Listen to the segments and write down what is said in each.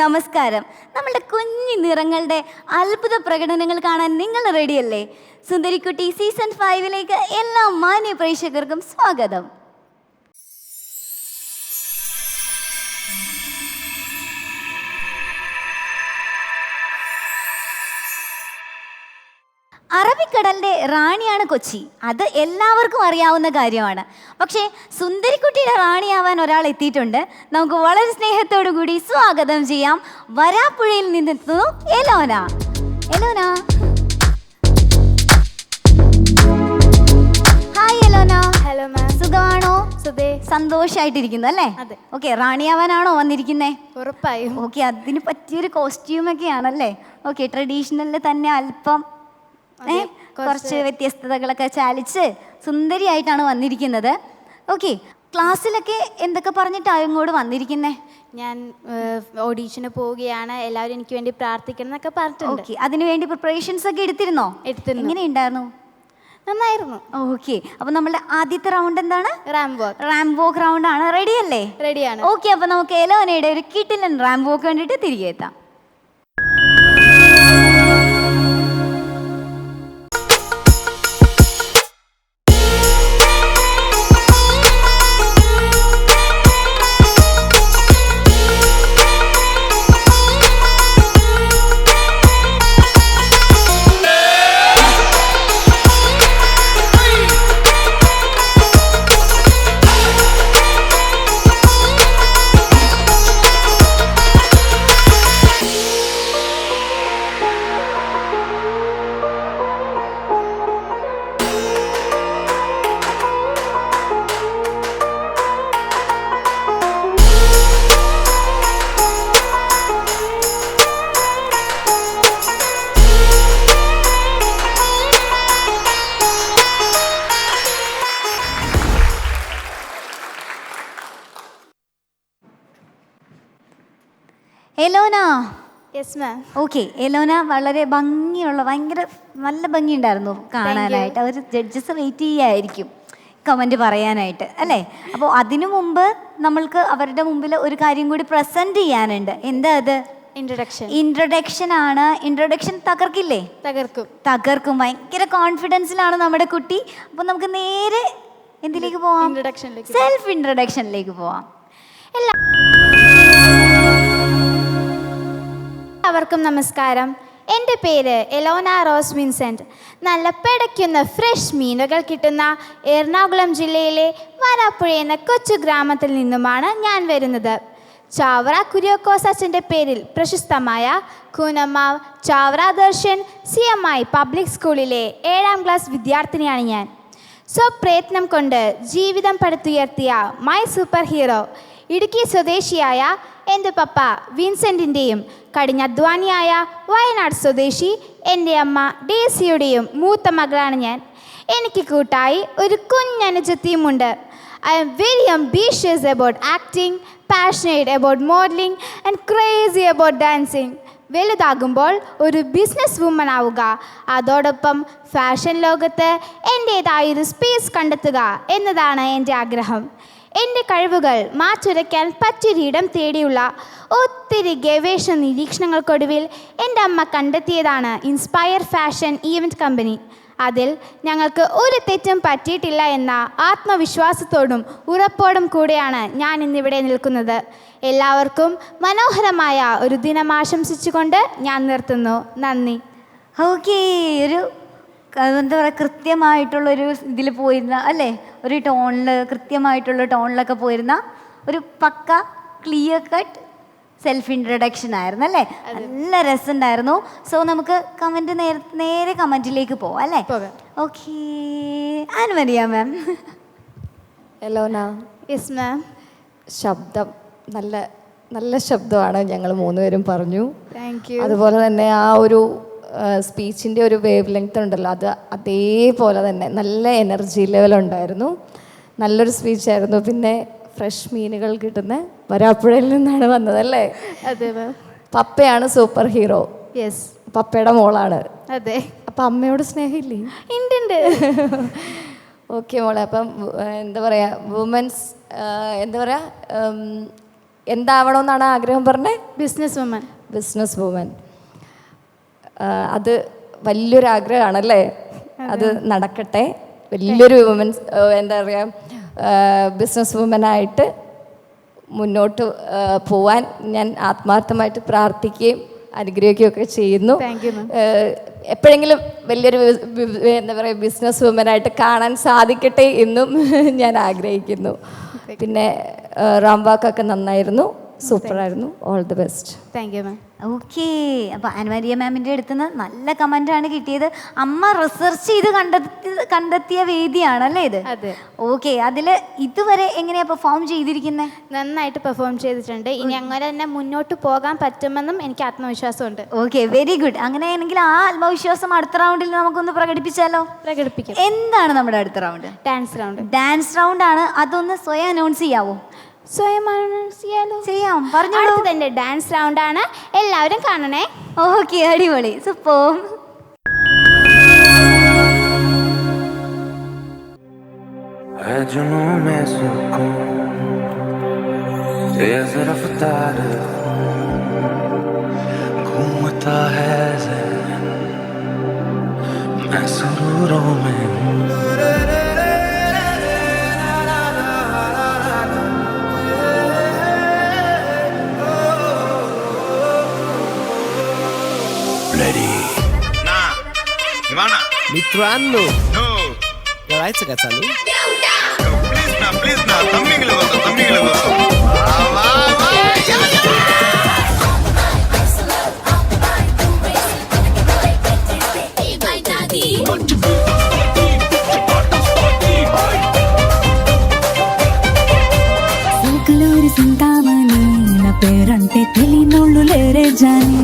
നമസ്കാരം. നമ്മളുടെ കുഞ്ഞു നിറങ്ങളുടെ അത്ഭുത പ്രകടനങ്ങൾ കാണാൻ നിങ്ങൾ റെഡിയല്ലേ? സുന്ദരിക്കുട്ടി സീസൺ 5ലേക്ക് എല്ലാ മാന്യ പ്രേക്ഷകർക്കും സ്വാഗതം. അറബിക്കടലിൻ്റെ റാണിയാണ് കൊച്ചി. അത് എല്ലാവർക്കും അറിയാവുന്ന കാര്യമാണ്. പക്ഷേ സുന്ദരിക്കുട്ടിയുടെ റാണിയാവാൻ ഒരാൾ എത്തിയിട്ടുണ്ട്. നമുക്ക് വളരെ സ്നേഹത്തോടു കൂടി സ്വാഗതം ചെയ്യാം. വരാപ്പുഴയിൽ നിന്നെത്തുന്നു Elona. Elona, hi Elona. Hello ma'am. സുഖമാണോ? സുഖേ. സന്തോഷമായിട്ടിരിക്കുന്നു അല്ലേ? അതെ. ഓക്കെ, റാണിയാവാനാണോ വന്നിരിക്കുന്നേ? ഉറപ്പായും. ഓക്കെ, അതിന് പറ്റിയൊരു കോസ്റ്റ്യൂമൊക്കെ ആണല്ലേ? ഓക്കെ, ട്രഡീഷണലിൽ തന്നെ അല്പം കുറച്ച് വ്യത്യസ്തതകളൊക്കെ ചാലിച്ച് സുന്ദരിയായിട്ടാണ് വന്നിരിക്കുന്നത്. ഓക്കെ, ക്ലാസ്സിലൊക്കെ എന്തൊക്കെ പറഞ്ഞിട്ടാണ് ഇങ്ങോട്ട് വന്നിരിക്കുന്നേ? ഞാൻ ഓഡീഷന് പോവുകയാണ്, എല്ലാവരും എനിക്ക് വേണ്ടി പ്രാർത്ഥിക്കണം എന്നൊക്കെ പറഞ്ഞിട്ടുണ്ട്. ഓക്കെ, അതിന് വേണ്ടി പ്രിപ്പറേഷൻസ് ഒക്കെ എടുത്തിരുന്നോ? എടുത്തിരുന്നു. എങ്ങനെയുണ്ടായിരുന്നു? നന്നായിരുന്നു. ഓക്കെ, അപ്പോൾ നമ്മുടെ ആദ്യത്തെ റൗണ്ട് എന്താണ്? റാംബോക്ക് റൗണ്ട് ആണ്. റെഡി അല്ലേ? റെഡിയാണ്. ഓക്കെ, അപ്പോൾ നമുക്ക് എലോനയുടെ ഒരു കിടിലൻ റാംബോക്ക് വേണ്ടിയിട്ട് തിരികെ എത്താം. എലോന. യെസ് മാം. ഓക്കെ, എലോന വളരെ ഭംഗിയുള്ള, ഭയങ്കര നല്ല ഭംഗിയുണ്ടായിരുന്നു കാണാനായിട്ട്. അവർ ജഡ്ജസ് വെയിറ്റ് ചെയ്യായിരിക്കും കമൻറ്റ് പറയാനായിട്ട് അല്ലേ? അപ്പോൾ അതിനു മുമ്പ് നമ്മൾക്ക് അവരുടെ മുമ്പിൽ ഒരു കാര്യം കൂടി പ്രസൻറ്റ് ചെയ്യാനുണ്ട്. എന്താ അത്? ഇൻട്രൊഡക്ഷൻ ആണ്. ഇൻട്രൊഡക്ഷൻ തകർക്കില്ലേ? തകർക്കും. ഭയങ്കര കോൺഫിഡൻസിലാണ് നമ്മുടെ കുട്ടി. അപ്പോൾ നമുക്ക് നേരെ എന്തിലേക്ക് പോവാം? സെൽഫ് ഇൻട്രൊഡക്ഷനിലേക്ക് പോവാം. എല്ലാവർക്കും നമസ്കാരം. എൻ്റെ പേര് എലോന റോസ് വിൻസെൻ്റ്. നല്ല പിടയ്ക്കുന്ന ഫ്രഷ് മീനുകൾ കിട്ടുന്ന എറണാകുളം ജില്ലയിലെ വരാപ്പുഴ എന്ന കൊച്ചു ഗ്രാമത്തിൽ നിന്നുമാണ് ഞാൻ വരുന്നത്. ചാവറ കുര്യാക്കോസ് അച്ഛൻ്റെ പേരിൽ പ്രശസ്തമായ കൂനമ്മാവ് ചാവറ ദർശൻ CMI പബ്ലിക് സ്കൂളിലെ 7ാം ക്ലാസ് വിദ്യാർത്ഥിനിയാണ് ഞാൻ. സ്വപ്രയത്നം കൊണ്ട് ജീവിതം പടുത്തുയർത്തിയ മൈ സൂപ്പർ ഹീറോ ഇടുക്കി സ്വദേശിയായ എൻ്റെ പപ്പ വിൻസെൻറ്റിൻ്റെയും കഠിനാധ്വാനിയായ വയനാട് സ്വദേശി എൻ്റെ അമ്മ ഡേസിയുടെയും മൂത്ത മകളാണ് ഞാൻ. എനിക്ക് കൂട്ടായി ഒരു കുഞ്ഞനുജത്തിയുമുണ്ട്. I am very ambitious about acting, passionate about modelling and crazy about dancing. വലുതാകുമ്പോൾ ഒരു ബിസിനസ് വുമൺ ആവുക, അതോടൊപ്പം ഫാഷൻ ലോകത്ത് എൻ്റേതായൊരു സ്പേസ് കണ്ടെത്തുക എന്നതാണ് എൻ്റെ ആഗ്രഹം. എൻ്റെ കഴിവുകൾ മാറ്റുരയ്ക്കാൻ പറ്റിയൊരിടം തേടിയുള്ള ഒത്തിരി ഗവേഷണ നിരീക്ഷണങ്ങൾക്കൊടുവിൽ എൻ്റെ അമ്മ കണ്ടെത്തിയതാണ് ഇൻസ്പയർ ഫാഷൻ ഈവൻറ്റ് കമ്പനി. അതിൽ ഞങ്ങൾക്ക് ഒരു തെറ്റും പറ്റിയിട്ടില്ല എന്ന ആത്മവിശ്വാസത്തോടും ഉറപ്പോടും കൂടെയാണ് ഞാൻ ഇന്നിവിടെ നിൽക്കുന്നത്. എല്ലാവർക്കും മനോഹരമായ ഒരു ദിനം ആശംസിച്ചുകൊണ്ട് ഞാൻ നിർത്തുന്നു. നന്ദി. ഓക്കെ, ഒരു എന്താ പറയുക, കൃത്യമായിട്ടുള്ളൊരു ഇതിൽ പോയിരുന്ന അല്ലേ, ഒരു ടോണിൽ, കൃത്യമായിട്ടുള്ള ടോണിലൊക്കെ പോയിരുന്ന ഒരു പക്ക ക്ലിയർ കട്ട് സെൽഫ് ഇൻട്രൊഡക്ഷൻ ആയിരുന്നു അല്ലേ? നല്ല രസമുണ്ടായിരുന്നു. സോ നമുക്ക് കമൻറ്റ് നേരെ കമൻറ്റിലേക്ക് പോവാം അല്ലേ? ഓക്കെ, അനുമതിയാ മാം. എലോന. Yes ma'am. ശബ്ദം നല്ല നല്ല ശബ്ദമാണ്, ഞങ്ങൾ 3 പേരും പറഞ്ഞു. Thank you. അതുപോലെ തന്നെ ആ ഒരു സ്പീച്ചിൻ്റെ ഒരു വേവ് ലെങ്ത് ഉണ്ടല്ലോ, അത് അതേപോലെ തന്നെ നല്ല എനർജി ലെവലുണ്ടായിരുന്നു. നല്ലൊരു സ്പീച്ചായിരുന്നു. പിന്നെ ഫ്രഷ് മീനുകൾ കിട്ടുന്ന വരാപ്പുഴയിൽ നിന്നാണ് വന്നതല്ലേ? അതെ മാം. പപ്പയാണ് സൂപ്പർ ഹീറോ. യെസ്, പപ്പയുടെ മോളാണ്. അതെ. അപ്പം അമ്മയോട് സ്നേഹമില്ലേ? ഉണ്ട്. ഓക്കെ മോളെ, അപ്പം എന്താ പറയുക, വുമൻസ് എന്താ പറയുക, എന്താവണമെന്നാണ് ആഗ്രഹം പറഞ്ഞത്? Business woman. Business woman. അത് വലിയൊരു ആഗ്രഹമാണല്ലേ? അത് നടക്കട്ടെ. വലിയൊരു വുമൻസ് എന്താ പറയുക, ബിസിനസ് വുമനായിട്ട് മുന്നോട്ട് പോവാൻ ഞാൻ ആത്മാർത്ഥമായിട്ട് പ്രാർത്ഥിക്കുകയും അനുഗ്രഹിക്കുകയൊക്കെ ചെയ്യുന്നു. എപ്പോഴെങ്കിലും വലിയൊരു എന്താ പറയുക ബിസിനസ് വുമനായിട്ട് കാണാൻ സാധിക്കട്ടെ എന്നും ഞാൻ ആഗ്രഹിക്കുന്നു. പിന്നെ റാംവാക്കൊക്കെ നന്നായിരുന്നു, സൂപ്പറായിരുന്നു. All the best. Thank you ma'am. Okay, അപ്പോൾ ആൻമരിയ മാമിൻ്റെ അടുത്ത് നിന്ന് നല്ല കമൻ്റാണ് കിട്ടിയത്. അമ്മ റിസർച്ച് ചെയ്ത് കണ്ടെത്തിയ വേദിയാണല്ലേ ഇത്? അതെ. ഓക്കെ, അതിൽ ഇതുവരെ എങ്ങനെയാണ് പെർഫോം ചെയ്തിരിക്കുന്നത്? നന്നായിട്ട് പെർഫോം ചെയ്തിട്ടുണ്ട്. ഇനി അങ്ങനെ തന്നെ മുന്നോട്ട് പോകാൻ പറ്റുമെന്നും എനിക്ക് ആത്മവിശ്വാസമുണ്ട്. Okay, very good. അങ്ങനെയാണെങ്കിൽ ആ ആത്മവിശ്വാസം അടുത്ത റൗണ്ടിൽ നമുക്കൊന്ന് പ്രകടിപ്പിച്ചാലോ? പ്രകടിപ്പിക്കാം. എന്താണ് നമ്മുടെ അടുത്ത round? Dance round. Dance round ആണ്. അതൊന്ന് സ്വയം അനൗൺസ് ചെയ്യാവോ? സ്വയം അനൗൺസ് ചെയ്യാലോ? ചെയ്യാം, പറഞ്ഞോളൂ. അടുത്തതിൻ്റെ ഡാൻസ് റൗണ്ട് ആണ്, എല്ലാവരും കാണണേ. ഓക്കെ, അടിപൊളി, സൂപ്പർ. है जुनून में सुकून, तेज रफ्तार घूमता है ज़हन, मैं सुरूरों में हूँ. मित्रांनो, करायचं का चालू? प्लीज ना तम्मिंगल बसो. సకలూరి సింతామణి నా పేరంటే తెలియనోళ్ళు లేరే జాని.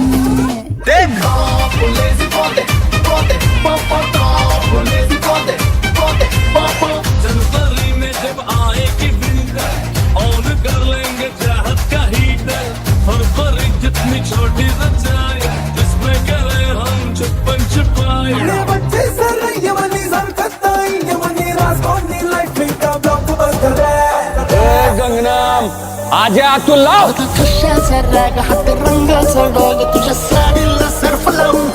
आजा तू लाव कशाचा राग हात रंगाचा डाग तुझ्या साडीला सर्फ लावून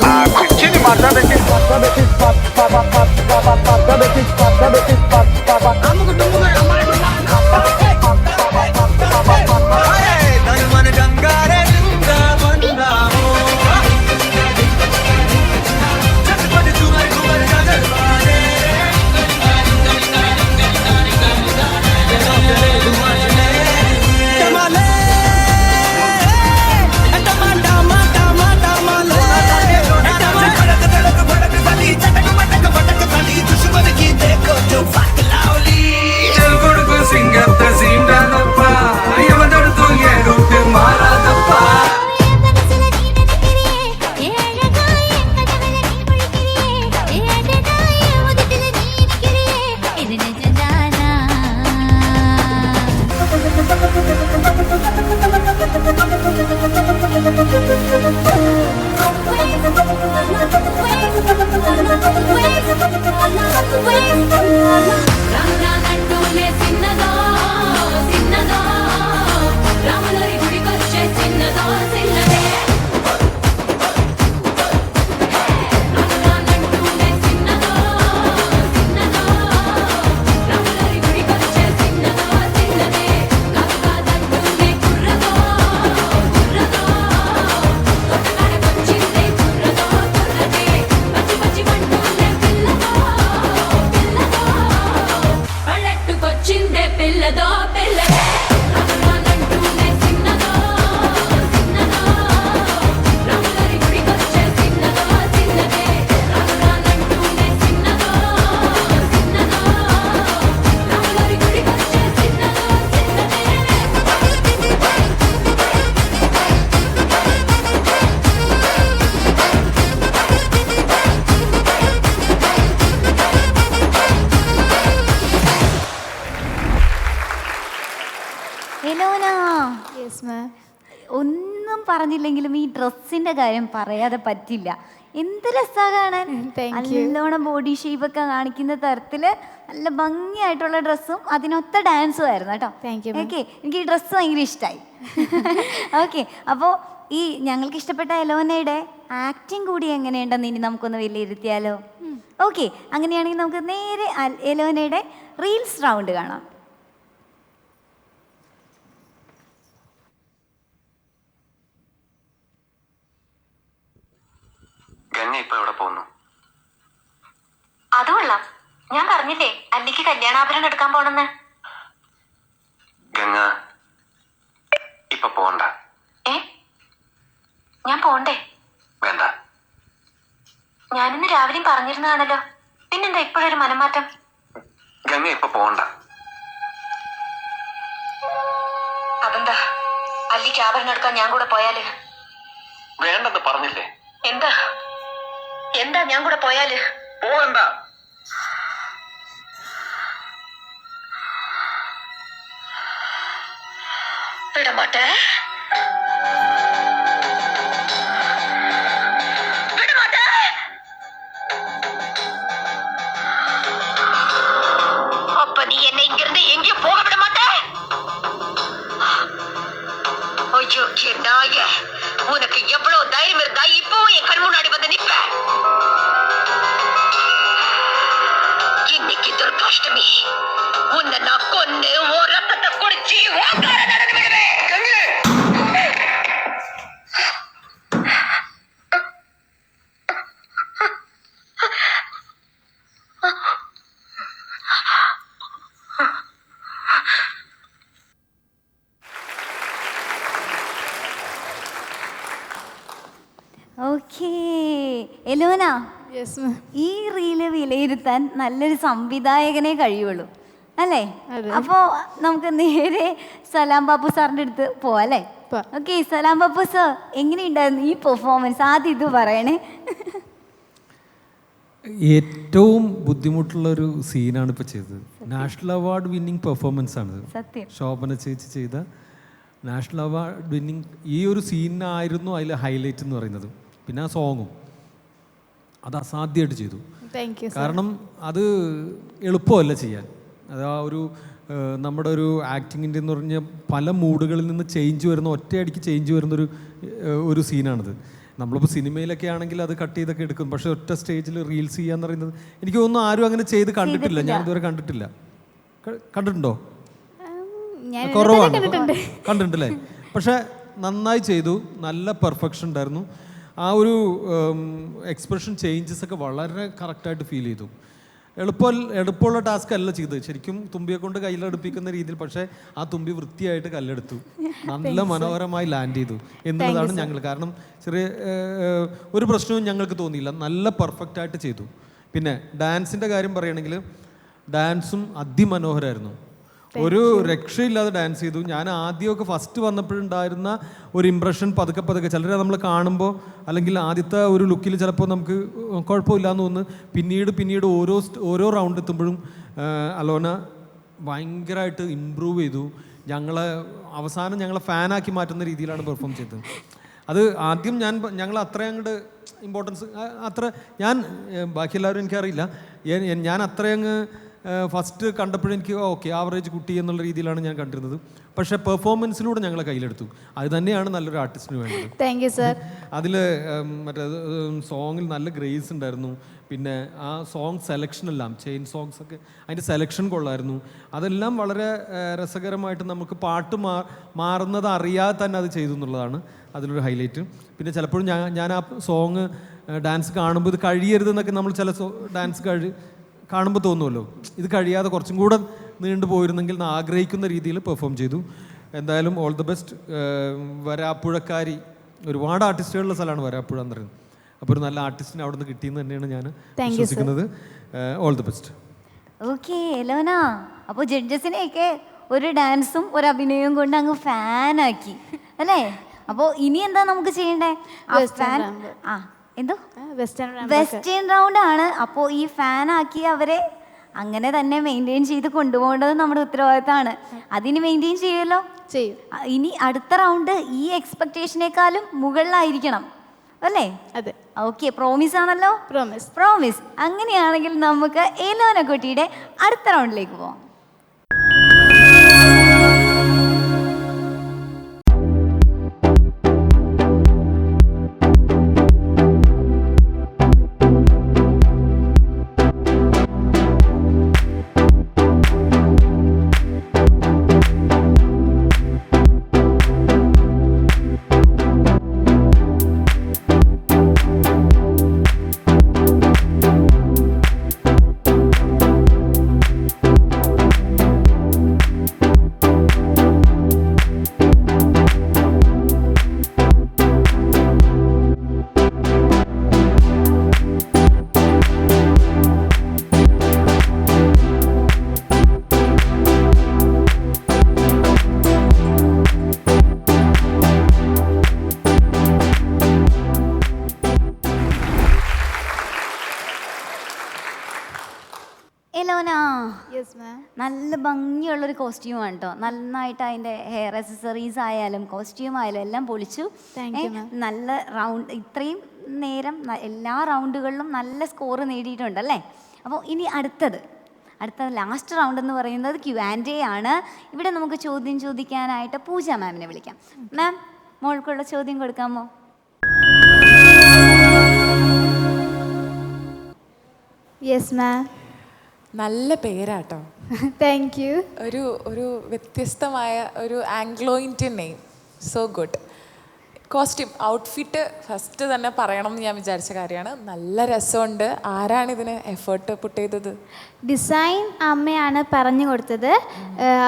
ഒന്നും പറഞ്ഞില്ലെങ്കിലും ഈ ഡ്രസ്സിൻ്റെ കാര്യം പറയാതെ പറ്റില്ല. എന്ത് രസാ കാണാൻ. Thank you. നല്ലോണം ബോഡി ഷേപ്പൊക്കെ കാണിക്കുന്ന തരത്തില് നല്ല ഭംഗിയായിട്ടുള്ള ഡ്രസ്സും അതിനൊത്ത ഡാൻസും ആയിരുന്നു കേട്ടോ. Thank you, ഓക്കെ, എനിക്ക് ഈ ഡ്രസ്സ് ഭയങ്കര ഇഷ്ടമായി. ഓക്കെ, അപ്പോൾ ഈ ഞങ്ങൾക്ക് ഇഷ്ടപ്പെട്ട എലോനയുടെ ആക്ടിങ് കൂടി എങ്ങനെയുണ്ടെന്ന് ഇനി നമുക്കൊന്ന് വിലയിരുത്തിയാലോ? ഓക്കെ, അങ്ങനെയാണെങ്കിൽ നമുക്ക് നേരെ എലോനയുടെ റീൽസ് റൗണ്ട് കാണാം. ഗംഗ ഇപ്പൊ എവിടെ പോകുന്നു? അത് കൊള്ളാം. ഞാൻ പറഞ്ഞില്ലേ അല്ലിക്ക് കല്യാണാഭരണം എടുക്കാൻ പോണെന്ന്. ഗംഗ ഇപ്പൊ പോണ്ട. ഏ, ഞാൻ പോണ്ടേ? വേണ്ട. ഞാനിന്ന് രാവിലെയും പറഞ്ഞിരുന്നതാണല്ലോ, പിന്നെന്താ ഇപ്പോഴൊരു മനംമാറ്റം? ഗംഗ ഇപ്പൊ പോണ്ട. അതെന്താ, അല്ലിക്ക് ആഭരണം എടുക്കാൻ ഞാൻ കൂടെ പോയാല്? വേണ്ടെന്ന് പറഞ്ഞില്ലേ? എന്താ എന്താ ഞാൻ കൂടെ പോയാല്? പോകണ്ട. വിടമാട്ടെ, அப்ப நீ என்னை இங்கிருந்து எங்கேயும் போக விட மாட்டே? ஐயோ நாய, உனக்கு எவ்வளவு தைரியம் இருந்தா இப்பவும் என் கண் முன்னாடி வந்து நிப்ப? இன்னைக்கு துர்காஷ்டமி, உன்னை நான் கொன்னு உன் ரத்தத்தை குடிச்சு ஓங்கார நடந்து விடுவேன். Okay, Elona, yes ma'am. ഈ റീല് വിലയിരുത്താൻ നല്ലൊരു സംവിധായകനെ കഴിയുള്ളൂ അല്ലേ? അതെ. അപ്പോൾ നമുക്ക് നേരെ സലാം ബാപ്പു സാറിൻ്റെ അടുത്ത് പോവാം അല്ലേ? ഓക്കെ, സലാം ബാപ്പു സാർ, എങ്ങനെയുണ്ടായിരുന്നു ഈ പെർഫോമൻസ്? ആദ്യം ഇത് പറയണേ. ഏറ്റവും ബുദ്ധിമുട്ടുള്ളൊരു സീനാണ് ഇപ്പോൾ ചെയ്തത്. നാഷണൽ അവാർഡ് വിന്നിങ് പെർഫോമൻസ് ആണ്. സത്യം. ശോഭന ചേച്ചി ചെയ്ത നാഷണൽ അവാർഡ് വിന്നിങ് ഈ ഒരു സീനായിരുന്നു അതിൽ ഹൈലൈറ്റ് എന്ന് പറയുന്നത്. പിന്നെ ആ സോങ്ങും അത് അസാധ്യമായിട്ട് ചെയ്തു. Thank you. കാരണം അത് എളുപ്പമല്ല ചെയ്യാൻ. അത് ആ ഒരു നമ്മുടെ ഒരു ആക്ടിങ്ങിൻ്റെ എന്ന് പറഞ്ഞാൽ പല മൂഡുകളിൽ നിന്ന് ചേഞ്ച് വരുന്ന, ഒറ്റയടിക്ക് ചേഞ്ച് വരുന്നൊരു ഒരു സീനാണിത്. നമ്മളിപ്പോൾ സിനിമയിലൊക്കെ ആണെങ്കിൽ അത് കട്ട് ചെയ്തൊക്കെ എടുക്കും. പക്ഷേ ഒറ്റ സ്റ്റേജിൽ റീൽസ് ചെയ്യാന്ന് പറയുന്നത് എനിക്ക് തോന്നുന്നു ആരും അങ്ങനെ ചെയ്ത് കണ്ടിട്ടില്ല. ഞാൻ ഇതുവരെ കണ്ടിട്ടില്ല. കണ്ടിട്ടുണ്ടോ? കുറവാണ്. കണ്ടിട്ടുണ്ടല്ലേ? പക്ഷേ നന്നായി ചെയ്തു, നല്ല പെർഫെക്ഷൻ ഉണ്ടായിരുന്നു. ആ ഒരു എക്സ്പ്രഷൻ ചേഞ്ചസ് ഒക്കെ വളരെ കറക്റ്റായിട്ട് ഫീൽ ചെയ്തു. എളുപ്പമുള്ള ടാസ്ക് അല്ല ചെയ്തത്. ശരിക്കും തുമ്പിയെ കൊണ്ട് കയ്യിലെടുപ്പിക്കുന്ന രീതിയിൽ, പക്ഷേ ആ തുമ്പി വൃത്തിയായിട്ട് കല്ലെടുത്തു, നല്ല മനോഹരമായി ലാൻഡ് ചെയ്തു എന്നുള്ളതാണ് ഞങ്ങൾ. കാരണം ചെറിയ ഒരു പ്രശ്നവും ഞങ്ങൾക്ക് തോന്നിയില്ല, നല്ല പെർഫെക്റ്റായിട്ട് ചെയ്തു. പിന്നെ ഡാൻസിൻ്റെ കാര്യം പറയുകയാണെങ്കിൽ ഡാൻസും അതിമനോഹരമായിരുന്നു. ഒരു രക്ഷയില്ലാതെ ഡാൻസ് ചെയ്തു. ഞാൻ ആദ്യമൊക്കെ ഫസ്റ്റ് വന്നപ്പോഴുണ്ടായിരുന്ന ഒരു ഇമ്പ്രഷൻ പതുക്കെ ചിലരെ നമ്മൾ കാണുമ്പോൾ അല്ലെങ്കിൽ ആദ്യത്തെ ഒരു ലുക്കിൽ ചിലപ്പോൾ നമുക്ക് കുഴപ്പമില്ലാന്ന് തോന്നുന്നു. പിന്നീട് ഓരോ റൗണ്ട് എത്തുമ്പോഴും അലോന ഭയങ്കരമായിട്ട് ഇമ്പ്രൂവ് ചെയ്തു. അവസാനം ഞങ്ങളെ ഫാനാക്കി മാറ്റുന്ന രീതിയിലാണ് പെർഫോം ചെയ്തത്. അത് ആദ്യം ഞങ്ങൾ അത്രയും അങ്ങോട്ട് ഇമ്പോർട്ടൻസ് ബാക്കി എല്ലാവരും എനിക്കറിയില്ല, ഞാൻ അത്രയങ്ങ് ഫസ്റ്റ് കണ്ടപ്പോഴും എനിക്ക് ഓക്കെ ആവറേജ് കുട്ടി എന്നുള്ള രീതിയിലാണ് ഞാൻ കണ്ടിരുന്നത്. പക്ഷേ പെർഫോമൻസിലൂടെ ഞങ്ങളെ കയ്യിലെടുത്തു. അത് തന്നെയാണ് നല്ലൊരു ആർട്ടിസ്റ്റിന് വേണ്ടത്. Thank you sir. അതിൽ മറ്റേ സോങ്ങിൽ നല്ല ഗ്രേസ് ഉണ്ടായിരുന്നു. പിന്നെ ആ സോങ് സെലക്ഷനെല്ലാം ചെയിൻ സോങ്സ് ഒക്കെ അതിൻ്റെ സെലക്ഷൻ കൊള്ളായിരുന്നു. അതെല്ലാം വളരെ രസകരമായിട്ട് നമുക്ക് പാട്ട് മാറുന്നത് അറിയാതെ തന്നെ അത് ചെയ്തു എന്നുള്ളതാണ് അതിലൊരു ഹൈലൈറ്റ്. പിന്നെ ചിലപ്പോഴും ഞാൻ ആ സോങ് ഡാൻസ് കാണുമ്പോൾ ഇത് കഴിയരുതെന്നൊക്കെ നമ്മൾ ചില ഡാൻസ് കാണുമ്പോൾ തോന്നുമല്ലോ, ഇത് കഴിയാതെ കുറച്ചും കൂടെ നീണ്ടു പോയിരുന്നെങ്കിൽ എന്ന് ആഗ്രഹിക്കുന്ന രീതിയിൽ പെർഫോം ചെയ്തു. എന്തായാലും ഓൾ ദി ബെസ്റ്റ്. വരാപ്പുഴക്കാരി, ഒരുപാട് ആർട്ടിസ്റ്റുകളുള്ള സ്ഥലമാണ് വരാപ്പുഴ എന്ന് പറയുന്നത്. അപ്പോൾ ഒരു നല്ല ആർട്ടിസ്റ്റിനെ അവിടെ നിന്ന് കിട്ടിയെന്ന് തന്നെയാണ് ഞാൻ വിശ്വസിക്കുന്നത്. All the best. ഓക്കെ എലോന, അപ്പോൾ ജഡ്ജസിനെയൊക്കെ ഒരു ഡാൻസും ഒരു അഭിനയവും കൊണ്ട് അങ്ങ് ഫാനാക്കി അല്ലേ? അപ്പോൾ ഇനി എന്താ നമുക്ക് ചെയ്യണ്ടേ? എന്തോ വെസ്റ്റേൺ റൗണ്ട് ആണ്. അപ്പോൾ ഈ ഫാനാക്കി അവരെ അങ്ങനെ തന്നെ മെയിൻറ്റെയിൻ ചെയ്ത് കൊണ്ടുപോകേണ്ടത് നമ്മുടെ ഉത്തരവാദിത്തമാണ്. അതിന് മെയിൻറ്റെയിൻ ചെയ്യുമല്ലോ. ഇനി അടുത്ത റൗണ്ട് ഈ എക്സ്പെക്റ്റേഷനേക്കാളും മുകളിലായിരിക്കണം അല്ലേ? അതെ. ഓക്കെ, പ്രോമിസ് ആണല്ലോ? പ്രോമിസ്. പ്രോമിസ്. അങ്ങനെയാണെങ്കിൽ നമുക്ക് എലോന കുട്ടിയുടെ അടുത്ത റൗണ്ടിലേക്ക് പോവാം. എലോന, യെസ് മാം. നല്ല ഭംഗിയുള്ളൊരു കോസ്റ്റ്യൂമാണ് കേട്ടോ. നന്നായിട്ട് അതിൻ്റെ ഹെയർ അക്സസറീസ് ആയാലും കോസ്റ്റ്യൂം ആയാലും എല്ലാം പൊളിച്ചു. Thank you, ma'am. നല്ല റൗണ്ട്, ഇത്രയും നേരം എല്ലാ റൗണ്ടുകളിലും നല്ല സ്കോർ നേടിയിട്ടുണ്ടല്ലേ. അപ്പോൾ ഇനി അടുത്ത ലാസ്റ്റ് റൗണ്ട് എന്ന് പറയുന്നത് Q&A ആണ്. ഇവിടെ നമുക്ക് ചോദ്യം ചോദിക്കാനായിട്ട് പൂജ മാമിനെ വിളിക്കാം. മാം, മോൾക്കുള്ള ചോദ്യം കൊടുക്കാമോ? Yes ma'am. നല്ല പേരാട്ടോ. Thank you. ഒരു വ്യത്യസ്തമായ ഒരു Anglo Indian name. So good. Costume outfit first തന്നെ പറയണം എന്ന് ഞാൻ വിചാരിച്ച കാര്യമാണ്. നല്ല രസമുണ്ട്. ആരാണ് ഇതിന് എഫേർട്ട് പുട്ട് ചെയ്തത്? ഡിസൈൻ അമ്മയാണ് പറഞ്ഞു കൊടുത്തത്.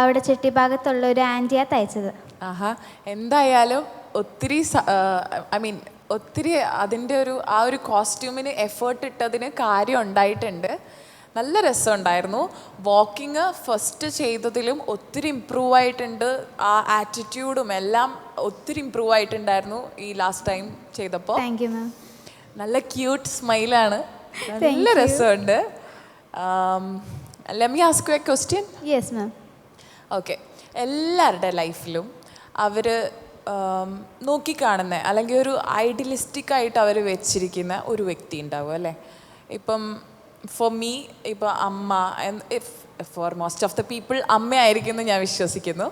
അവിടെ ചെട്ടിഭാഗത്തുള്ള ഒരു ആൻറ്റിയാ തയ്ച്ചത്. ആഹാ, എന്തായാലും ഒത്തിരി ഒത്തിരി അതിൻ്റെ ആ ഒരു കോസ്റ്റ്യൂമിന് എഫേർട്ട് ഇട്ടതിന് കാര്യം ഉണ്ടായിട്ടുണ്ട്. നല്ല രസമുണ്ടായിരുന്നു. വാക്കിങ് ഫസ്റ്റ് ചെയ്തതിലും ഒത്തിരി ഇമ്പ്രൂവ് ആയിട്ടുണ്ട്. ആ ആറ്റിറ്റ്യൂഡും എല്ലാം ഒത്തിരി ഇമ്പ്രൂവ് ആയിട്ടുണ്ടായിരുന്നു ഈ ലാസ്റ്റ് ടൈം ചെയ്തപ്പോൾ. Thank you ma'am. നല്ല ക്യൂട്ട് സ്മൈലാണ്. നല്ല രസമുണ്ട്. Let me ask you A question. Yes ma'am. Okay, എല്ലാവരുടെ ലൈഫിലും അവർ നോക്കിക്കാണുന്ന അല്ലെങ്കിൽ ഒരു ഐഡിയലിസ്റ്റിക് ആയിട്ട് അവർ വെച്ചിരിക്കുന്ന ഒരു വ്യക്തി ഉണ്ടാവും അല്ലേ? ഇപ്പം ഫോർ മീ ഇപ്പോൾ അമ്മ, for most of the people അമ്മയായിരിക്കും എന്ന് ഞാൻ വിശ്വസിക്കുന്നു.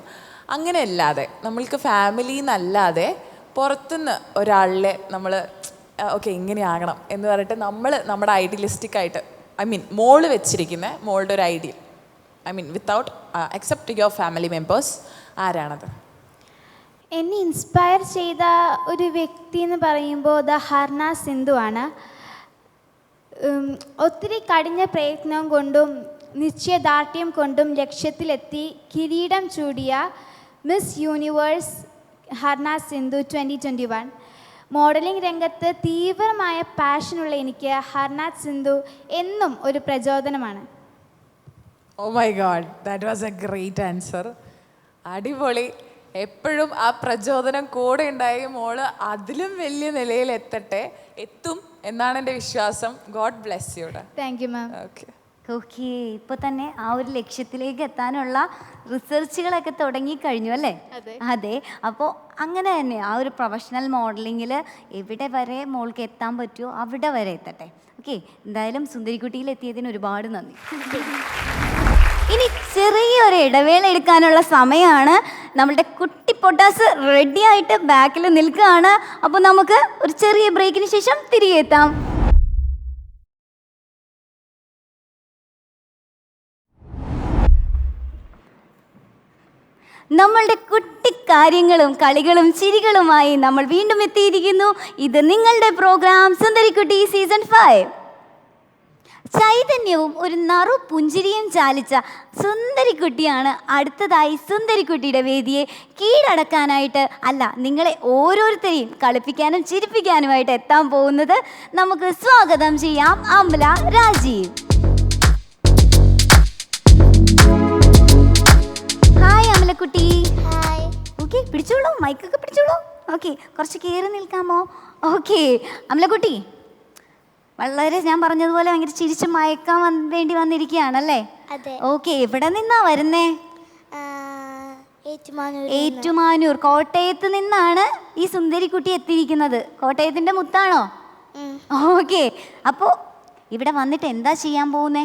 അങ്ങനെ അല്ലാതെ നമ്മൾക്ക് ഫാമിലി എന്നല്ലാതെ പുറത്തുനിന്ന് ഒരാളിലെ നമ്മൾ ഓക്കെ ഇങ്ങനെയാകണം എന്ന് പറഞ്ഞിട്ട് നമ്മുടെ ഐഡിയലിസ്റ്റിക് ആയിട്ട് മോള് വെച്ചിരിക്കുന്ന മോളുടെ ഒരു ideal without accept your family members, ആരാണത്? എന്നെ ഇൻസ്പയർ ചെയ്ത ഒരു വ്യക്തി എന്ന് പറയുമ്പോൾ ഹർന സിന്ധു ആണ്. ഒത്തിരി കഠിന പ്രയത്നം കൊണ്ടും നിശ്ചയദാർഢ്യം കൊണ്ടും ലക്ഷ്യത്തിലെത്തി കിരീടം ചൂടിയ miss universe Harnaaz Sandhu 2021. Modelling രംഗത്ത് തീവ്രമായ പാഷനുള്ള എനിക്ക് ഹർന സിന്ധു എന്നും ഒരു പ്രചോദനമാണ്. Oh my god, that was a great answer. അടിപൊളി. എപ്പോഴും ആ പ്രചോദനം കൂടെ ഉണ്ടായി. മോള് അതിലും വലിയ നിലയിൽ എത്തും എന്നാണ് എൻ്റെ വിശ്വാസം. God bless you. Thank you ma'am. Okay, ഇപ്പോൾ തന്നെ ആ ഒരു ലക്ഷ്യത്തിലേക്ക് എത്താനുള്ള റിസർച്ചുകളൊക്കെ തുടങ്ങിക്കഴിഞ്ഞു അല്ലേ? അതെ. അപ്പോൾ അങ്ങനെ തന്നെ ആ ഒരു പ്രൊഫഷണൽ മോഡലിങ്ങിൽ എവിടെ വരെ മോൾക്ക് എത്താൻ പറ്റുമോ അവിടെ വരെ എത്തട്ടെ. ഓക്കെ, എന്തായാലും സുന്ദരിക്കുട്ടിയിൽ എത്തിയതിന് ഒരുപാട് നന്ദി. ഇനി ചെറിയൊരു ഇടവേള എടുക്കാനുള്ള സമയമാണ്. നമ്മളുടെ കുട്ടി പൊട്ടാസ് റെഡി ആയിട്ട് ബാക്കിൽ നിൽക്കുകയാണ്. അപ്പോൾ നമുക്ക് ഒരു ചെറിയ ബ്രേക്കിന് ശേഷം തിരികെ എത്താം. നമ്മളുടെ കുട്ടിക്കാര്യങ്ങളും കളികളും ചിരികളുമായി നമ്മൾ വീണ്ടും എത്തിയിരിക്കുന്നു. ഇത് നിങ്ങളുടെ പ്രോഗ്രാം സുന്ദരിക്കുട്ടി സീസൺ 5. ചൈതന്യവും ഒരു നറു പുഞ്ചിരിയും ചാലിച്ച സുന്ദരിക്കുട്ടിയാണ് അടുത്തതായി സുന്ദരിക്കുട്ടിയുടെ വേദിയെ കീഴടക്കാനായിട്ട്, അല്ല നിങ്ങളെ ഓരോരുത്തരെയും കളിപ്പിക്കാനും ചിരിപ്പിക്കാനുമായിട്ട് എത്താൻ പോകുന്നത്. നമുക്ക് സ്വാഗതം ചെയ്യാം അമല രാജീവ്. ഹായ് അമലക്കുട്ടി. ഓക്കെ, പിടിച്ചോളൂ, മൈക്കൊക്കെ പിടിച്ചോളൂ. ഓക്കെ, കുറച്ച് കയറി നിൽക്കാമോ? ഓക്കെ അമലക്കുട്ടി, വളരെ ഞാൻ പറഞ്ഞതുപോലെ ഭയങ്കര ചിരിച്ച് മയക്കാൻ വേണ്ടി വന്നിരിക്കുകയാണല്ലേ? ഓക്കെ, എവിടെ നിന്നാ വരുന്നേ? ഏറ്റുമാനൂർ. കോട്ടയത്ത് നിന്നാണ് ഈ സുന്ദരിക്കുട്ടി എത്തിയിരിക്കുന്നത്. കോട്ടയത്തിന്റെ മുത്താണോ? ഓക്കെ. അപ്പോൾ ഇവിടെ വന്നിട്ട് എന്താ ചെയ്യാൻ പോകുന്നേ?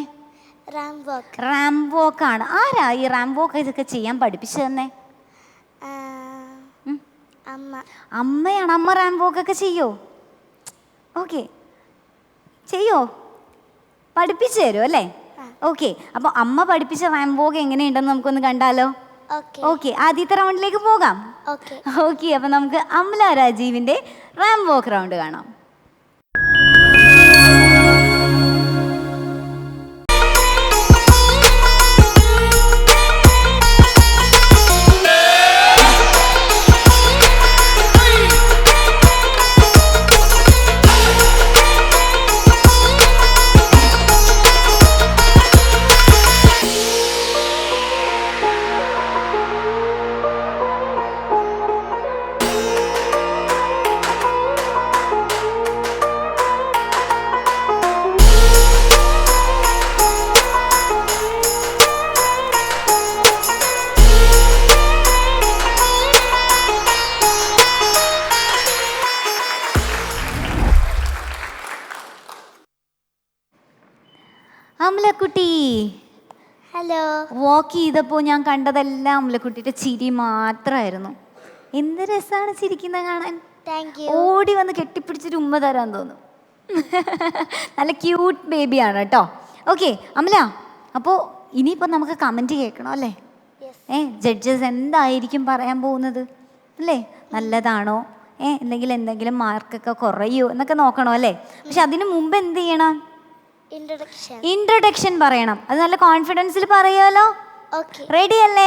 റാമ്പ് വോക്ക് ആണ്. ആരാ ഈ റാമ്പ് വോക്ക് ഇതൊക്കെ ചെയ്യാൻ പഠിപ്പിച്ചു തന്നെ? അമ്മയാണ്. അമ്മ റാമ്പ് വോക്ക് ഒക്കെ ചെയ്യോ? ഓക്കെ, ചെയ്യോ? പഠിപ്പിച്ചു തരും അല്ലേ? ഓക്കെ. അപ്പോൾ അമ്മ പഠിപ്പിച്ച റാമ്പ് വോക്ക് എങ്ങനെയുണ്ടെന്ന് നമുക്കൊന്ന് കണ്ടാലോ? ഓക്കെ, ആദ്യത്തെ റൗണ്ടിലേക്ക് പോകാം. ഓക്കെ, അപ്പോൾ നമുക്ക് അമല രാജീവിൻ്റെ റാമ്പ് വോക്ക് റൗണ്ട് കാണാം. അമലക്കുട്ടി, ഹലോ. വാക്ക് ചെയ്തപ്പോൾ ഞാൻ കണ്ടതെല്ലാം അമലക്കുട്ടിയുടെ ചിരി മാത്രമായിരുന്നു. എന്ത് രസമാണ് ചിരിക്കുന്നത് കാണാൻ. ഓടി വന്ന് കെട്ടിപ്പിടിച്ചൊരു ഉമ്മ തരാൻ തോന്നും. നല്ല ക്യൂട്ട് ബേബിയാണ് കേട്ടോ. ഓക്കെ അമല, അപ്പോൾ ഇനിയിപ്പോൾ നമുക്ക് കമൻറ്റ് കേൾക്കണം അല്ലേ? ജഡ്ജസ് എന്തായിരിക്കും പറയാൻ പോകുന്നത് അല്ലേ? നല്ലതാണോ അല്ലെങ്കിൽ എന്തെങ്കിലും മാർക്കൊക്കെ കുറയോ എന്നൊക്കെ നോക്കണോ അല്ലേ? പക്ഷെ അതിന് മുമ്പ് എന്ത് ചെയ്യണം? ഇൻട്രൊഡക്ഷൻ പറയണം. അത് നല്ല കോൺഫിഡൻസിൽ പറയാലോ. റെഡി അല്ലേ?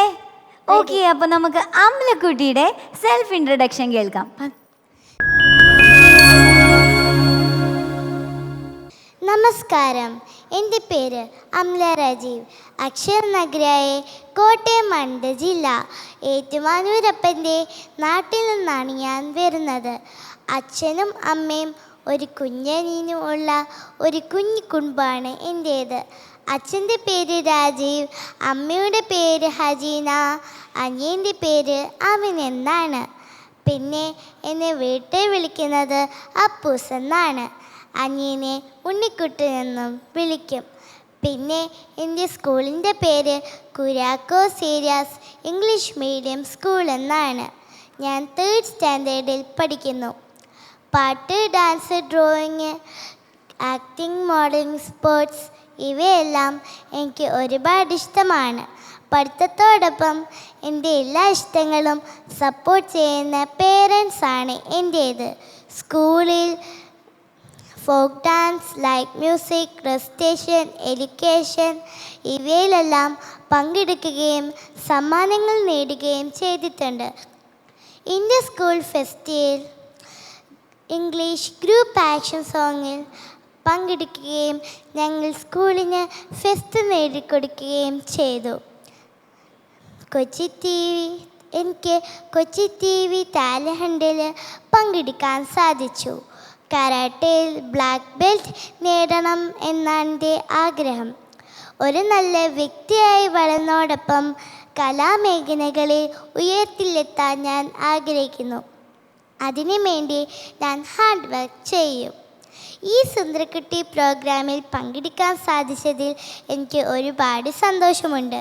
ഓക്കെ, അപ്പൊ നമുക്ക് അമലക്കുട്ടിയുടെ സെൽഫ് ഇൻട്രൊഡക്ഷൻ കേൾക്കാം. നമസ്കാരം, എൻ്റെ പേര് അമല രാജീവ്. അക്ഷരനഗരിയായ കോട്ടയം മണ്ഡ ജില്ല ഏറ്റുമാനൂരപ്പൻ്റെ നാട്ടിൽ നിന്നാണ് ഞാൻ വരുന്നത്. അച്ഛനും അമ്മയും ഒരു കുഞ്ഞനിയും ഉള്ള ഒരു കുഞ്ഞു കുടുംബമാണ് എൻ്റേത്. അച്ഛൻ്റെ പേര് രാജീവ്, അമ്മയുടെ പേര് ഹജീന, അനിയൻ്റെ പേര് അമിൻ എന്നാണ്. പിന്നെ എന്നെ വീട്ടിൽ വിളിക്കുന്നത് അപ്പൂസ് എന്നാണ്. അനിയനെ ഉണ്ണിക്കുട്ടനെന്നും വിളിക്കും. പിന്നെ എൻ്റെ സ്കൂളിൻ്റെ പേര് Kuriako serious English medium school എന്നാണ്. ഞാൻ 3rd സ്റ്റാൻഡേർഡിൽ പഠിക്കുന്നു. പാട്ട്, dance, drawing, acting, modelling, sports ഇവയെല്ലാം എനിക്ക് ഒരുപാട് ഇഷ്ടമാണ്. പഠിത്തത്തോടൊപ്പം എൻ്റെ എല്ലാ ഇഷ്ടങ്ങളും സപ്പോർട്ട് ചെയ്യുന്ന പേരൻസാണ് എൻ്റേത്. സ്കൂളിൽ folk dance, light music, recitation, education ഇവയിലെല്ലാം പങ്കെടുക്കുകയും സമ്മാനങ്ങൾ നേടുകയും ചെയ്തിട്ടുണ്ട്. India school festival English group action സോങ്ങിൽ പങ്കെടുക്കുകയും ഞങ്ങൾ സ്കൂളിന് ഫെസ്റ്റ് നേടിക്കൊടുക്കുകയും ചെയ്തു. എനിക്ക് കൊച്ചി TV ടാലൻ്റ് ഹണ്ടിൽ പങ്കെടുക്കാൻ സാധിച്ചു. കരാട്ടയിൽ ബ്ലാക്ക് ബെൽറ്റ് നേടണം എന്നാണ് എൻ്റെ ആഗ്രഹം. ഒരു നല്ല വ്യക്തിയായി വളർന്നതോടൊപ്പം കലാമേഖലകളിൽ ഉയരത്തിലെത്താൻ ഞാൻ ആഗ്രഹിക്കുന്നു. അതിനു വേണ്ടി ഞാൻ ഹാർഡ് വർക്ക് ചെയ്യും. ഈ സുന്ദരക്കുട്ടി പ്രോഗ്രാമിൽ പങ്കെടുക്കാൻ സാധിച്ചതിൽ എനിക്ക് ഒരുപാട് സന്തോഷമുണ്ട്.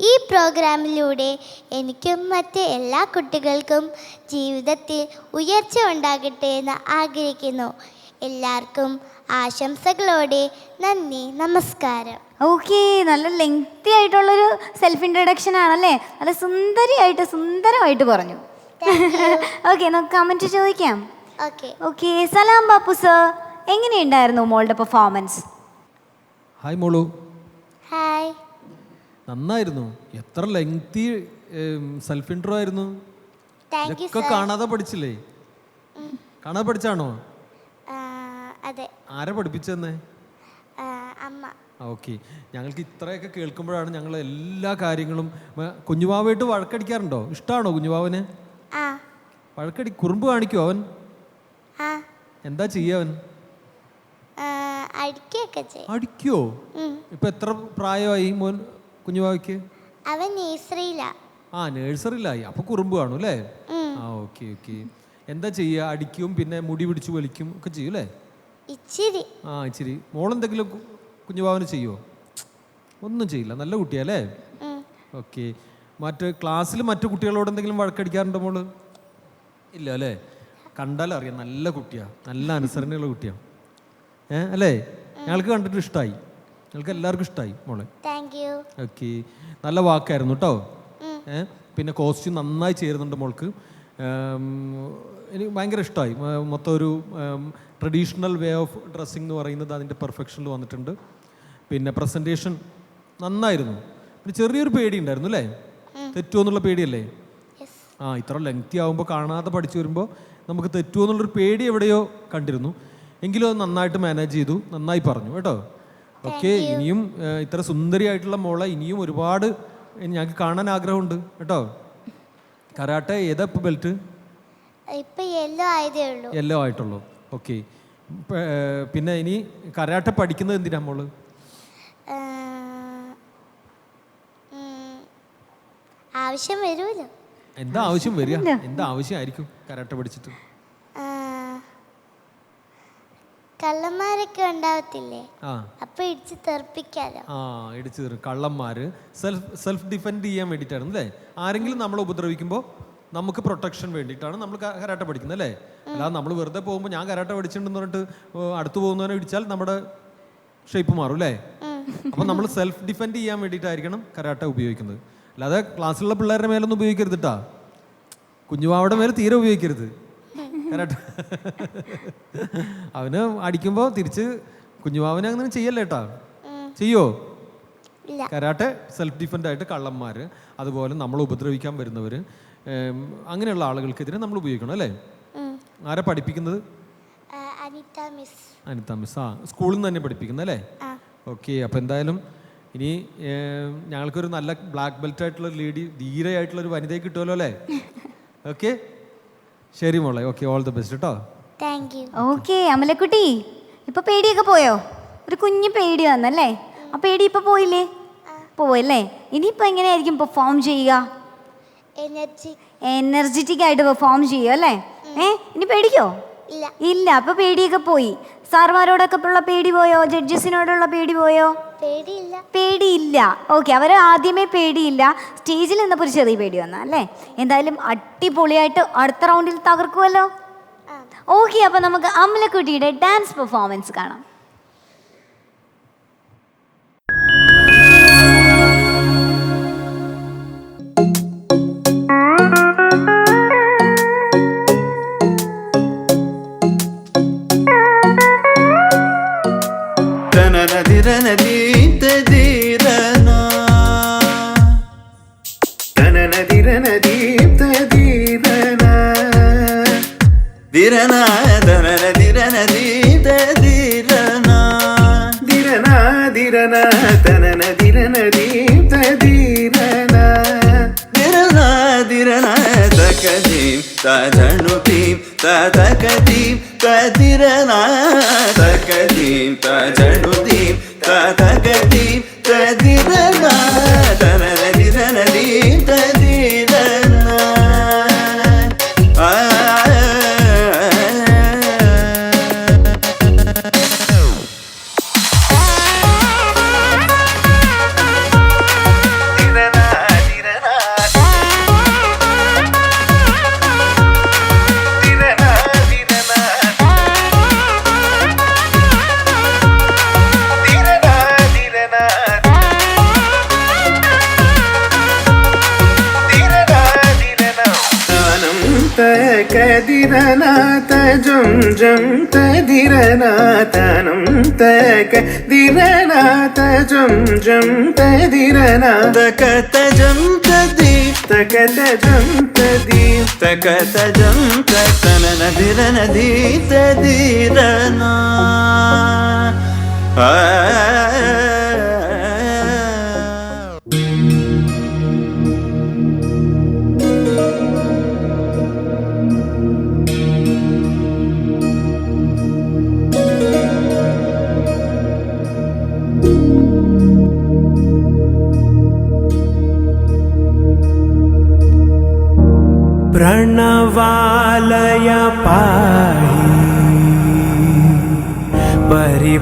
ഈ പ്രോഗ്രാമിലൂടെ എനിക്കും മറ്റ് എല്ലാ കുട്ടികൾക്കും ജീവിതത്തിൽ ഉയർച്ച ഉണ്ടാകട്ടെ എന്ന് ആഗ്രഹിക്കുന്നു. എല്ലാവർക്കും ആശംസകളോടെ നന്ദി, നമസ്കാരം. ഓക്കെ, നല്ല ലെങ്തി ആയിട്ടുള്ളൊരു സെൽഫ് ഇൻട്രൊഡക്ഷൻ ആണല്ലേ? നല്ല സുന്ദരമായിട്ട് പറഞ്ഞു. ഓക്കെ, നമുക്ക് കമൻറ്റ് ചോദിക്കാം. ഓക്കെ, സലാം ബാപ്പു സർ, എങ്ങനെയുണ്ടായിരുന്നു മോളുടെ പെർഫോമൻസ്? ഹായ് മോളു. ഹായ്. നന്നായിരുന്നു. എത്ര ലെങ്തി സെൽഫ് ഇൻട്രോ ആയിരുന്നു. ഇതൊക്കെ കാണാതെ പഠിച്ചില്ലേ? കാണാതെ പഠിച്ചാണോ? അതെ. ആരാ പഠിപ്പിച്ചെന്നേ? അമ്മ. ഓക്കെ, ഞങ്ങൾക്ക് ഇത്രയൊക്കെ കേൾക്കുമ്പോഴാണ് ഞങ്ങൾ എല്ലാ കാര്യങ്ങളും. കുഞ്ഞുവാവായിട്ട് വഴക്കടിക്കാറുണ്ടോ? ഇഷ്ടമാണോ കുഞ്ഞുവാവന്? കുറുമ്പ് കാണിക്കുമോ അവൻ? എന്താ ചെയ്യവൻ? അടിക്കോ? ഇപ്പൊ എത്ര പ്രായമായി മോൻ കുഞ്ഞുവാവയ്ക്ക്? അവൻ നേഴ്സറിയിലാ. ആ നേഴ്സറിയിലായി. അപ്പോൾ കുറുമ്പ് കാണും അല്ലേ? ആ ഓക്കെ ഓക്കെ. എന്താ ചെയ്യുക? അടിക്കും, പിന്നെ മുടി പിടിച്ച് വലിക്കും ഒക്കെ ചെയ്യും അല്ലേ? ഇച്ചിരി. മോളെന്തെങ്കിലും കുഞ്ഞുഭാവന് ചെയ്യുമോ? ഒന്നും ചെയ്യില്ല. നല്ല കുട്ടിയല്ലേ? ഓക്കെ. ക്ലാസ്സിൽ മറ്റു കുട്ടികളോട് എന്തെങ്കിലും വഴക്കടിക്കാറുണ്ടോ മോള്? ഇല്ല അല്ലേ? കണ്ടാലറിയാം നല്ല കുട്ടിയാണ്, നല്ല അനുസരണയുള്ള കുട്ടിയാണ്. അല്ലേ? ഞങ്ങൾക്ക് കണ്ടിട്ട് ഇഷ്ടമായി, ഞങ്ങൾക്ക് എല്ലാവർക്കും ഇഷ്ടമായി മോളെ. ഓക്കെ, നല്ല വാക്കായിരുന്നു കേട്ടോ. പിന്നെ കോസ്റ്റ്യൂം നന്നായി ചേരുന്നുണ്ട് മോൾക്ക്. എനിക്ക് ഭയങ്കര ഇഷ്ടമായി. മൊത്തം ഒരു ട്രഡീഷണൽ വേ ഓഫ് ഡ്രസ്സിങ് എന്ന് പറയുന്നത് അതിൻ്റെ പെർഫെക്ഷനിൽ വന്നിട്ടുണ്ട്. പിന്നെ പ്രസൻറ്റേഷൻ നന്നായിരുന്നു. പിന്നെ ചെറിയൊരു പേടി ഉണ്ടായിരുന്നു അല്ലേ? തെറ്റുമോ എന്നുള്ള പേടിയല്ലേ? ഇത്ര ലെങ്തി ആകുമ്പോൾ കാണാതെ പഠിച്ചു വരുമ്പോൾ നമുക്ക് തെറ്റുമോ എന്നുള്ളൊരു പേടി എവിടെയോ കണ്ടിരുന്നു. എങ്കിലും അത് നന്നായിട്ട് മാനേജ് ചെയ്തു, നന്നായി പറഞ്ഞു കേട്ടോ. ഓക്കെ, ഇനിയും ഇത്ര സുന്ദരിയായിട്ടുള്ള മോളെ ഇനിയും ഒരുപാട് ഞങ്ങൾക്ക് കാണാൻ ആഗ്രഹമുണ്ട് കേട്ടോ. കരാട്ടെ ഏതാ ഇപ്പോൾ ബെൽറ്റ്? യെല്ലോ ആയിട്ടുള്ളൂ. ഓക്കെ. പിന്നെ ഇനി കരാട്ടെ പഠിക്കുന്നത് എന്തിനാ മോള്? ആവശ്യം വരുമല്ലോ. എന്താ ആവശ്യം വരിക? എന്താ ആവശ്യമായിരിക്കും കരാട്ടെ പഠിച്ചിട്ട്? കള്ളന്മാരൊക്കെ ഉണ്ടാവത്തില്ലേ, അപ്പൊ ഇടിച്ച് തെറിപ്പിക്കാലോ. ഇടിച്ചു തെറി കള്ളന്മാര് സെൽഫ് ഡിഫെൻഡ് ചെയ്യാൻ വേണ്ടിയിട്ടാണ് അല്ലേ? ആരെങ്കിലും നമ്മളെ ഉപദ്രവിക്കുമ്പോൾ നമുക്ക് പ്രൊട്ടക്ഷൻ വേണ്ടിയിട്ടാണ് നമ്മൾ കരാട്ടെ പഠിക്കുന്നത് അല്ലേ? അല്ലാതെ നമ്മൾ വെറുതെ പോകുമ്പോൾ ഞാൻ കരാട്ടെ പഠിച്ചിട്ടുണ്ടെന്ന് പറഞ്ഞിട്ട് അടുത്ത് പോകുന്നവനെ ഇടിച്ചാൽ നമ്മുടെ ഷേപ്പ് മാറും അല്ലേ? അപ്പം നമ്മൾ സെൽഫ് ഡിഫെൻഡ് ചെയ്യാൻ വേണ്ടിയിട്ടായിരിക്കണം കരാട്ടെ ഉപയോഗിക്കുന്നത്. അല്ലാതെ ക്ലാസ്സിലുള്ള പിള്ളേരുടെ മേലൊന്നും ഉപയോഗിക്കരുത് കേട്ടാ. കുഞ്ഞുവാവയുടെ മേലെ തീരെ ഉപയോഗിക്കരുത് കരാട്ടെ. അവന് അടിക്കുമ്പോൾ തിരിച്ച് കുഞ്ഞുവാവനെ അങ്ങനെ ചെയ്യല്ലേ കേട്ടാ. ചെയ്യോ? കരാട്ടെ സെൽഫ് ഡിഫെൻഡ് ആയിട്ട് കള്ളന്മാർ, അതുപോലെ നമ്മൾ ഉപദ്രവിക്കാൻ വരുന്നവർ, അങ്ങനെയുള്ള ആളുകൾക്കെതിരെ നമ്മൾ ഉപയോഗിക്കണം അല്ലേ? ആരാ പഠിപ്പിക്കുന്നത്? അനിത മിസ്. സ്കൂളിൽ നിന്ന് തന്നെ പഠിപ്പിക്കുന്നത് അല്ലേ? ഓക്കെ. അപ്പോൾ എന്തായാലും ഇനി ഞങ്ങൾക്കൊരു നല്ല ബ്ലാക്ക് ബെൽറ്റ് ആയിട്ടുള്ള ധീരയായിട്ടുള്ളൊരു വനിതയെ കിട്ടുമല്ലോ അല്ലേ? ഓക്കെ, ശരി മോളെ. ഓക്കെ, ഓൾ ദി ബെസ്റ്റ് കേട്ടോ. ഓക്കെ അമലക്കുട്ടി, ഇപ്പൊ പേടിയൊക്കെ പോയോ? ഒരു കുഞ്ഞു പേടി വന്നല്ലേ? ആ പേടി ഇപ്പൊ പോയില്ലേ? പോയല്ലേ? ഇനിയിപ്പോ എങ്ങനെയായിരിക്കും പെർഫോം ചെയ്യുക? എനർജറ്റിക് ആയിട്ട് പെർഫോം ചെയ്യും അല്ലേ? ഇനി പേടിക്കോ? ഇല്ല. അപ്പൊ പേടിയൊക്കെ പോയി. സാർമാരോടൊക്കെ ഉള്ള പേടി പോയോ? ജഡ്ജസിനോടുള്ള പേടി പോയോ? പേടിയില്ല. ഓക്കെ, അവർ ആദ്യമേ പേടിയില്ല, സ്റ്റേജിൽ നിന്നപ്പോൾ ഒരു ചെറിയ പേടി വന്ന അല്ലേ? എന്തായാലും അടിപൊളിയായിട്ട് അടുത്ത റൗണ്ടിൽ തകർക്കുമല്ലോ. ഓക്കെ, അപ്പൊ നമുക്ക് അമലക്കുട്ടിയുടെ ഡാൻസ് പെർഫോമൻസ് കാണാം.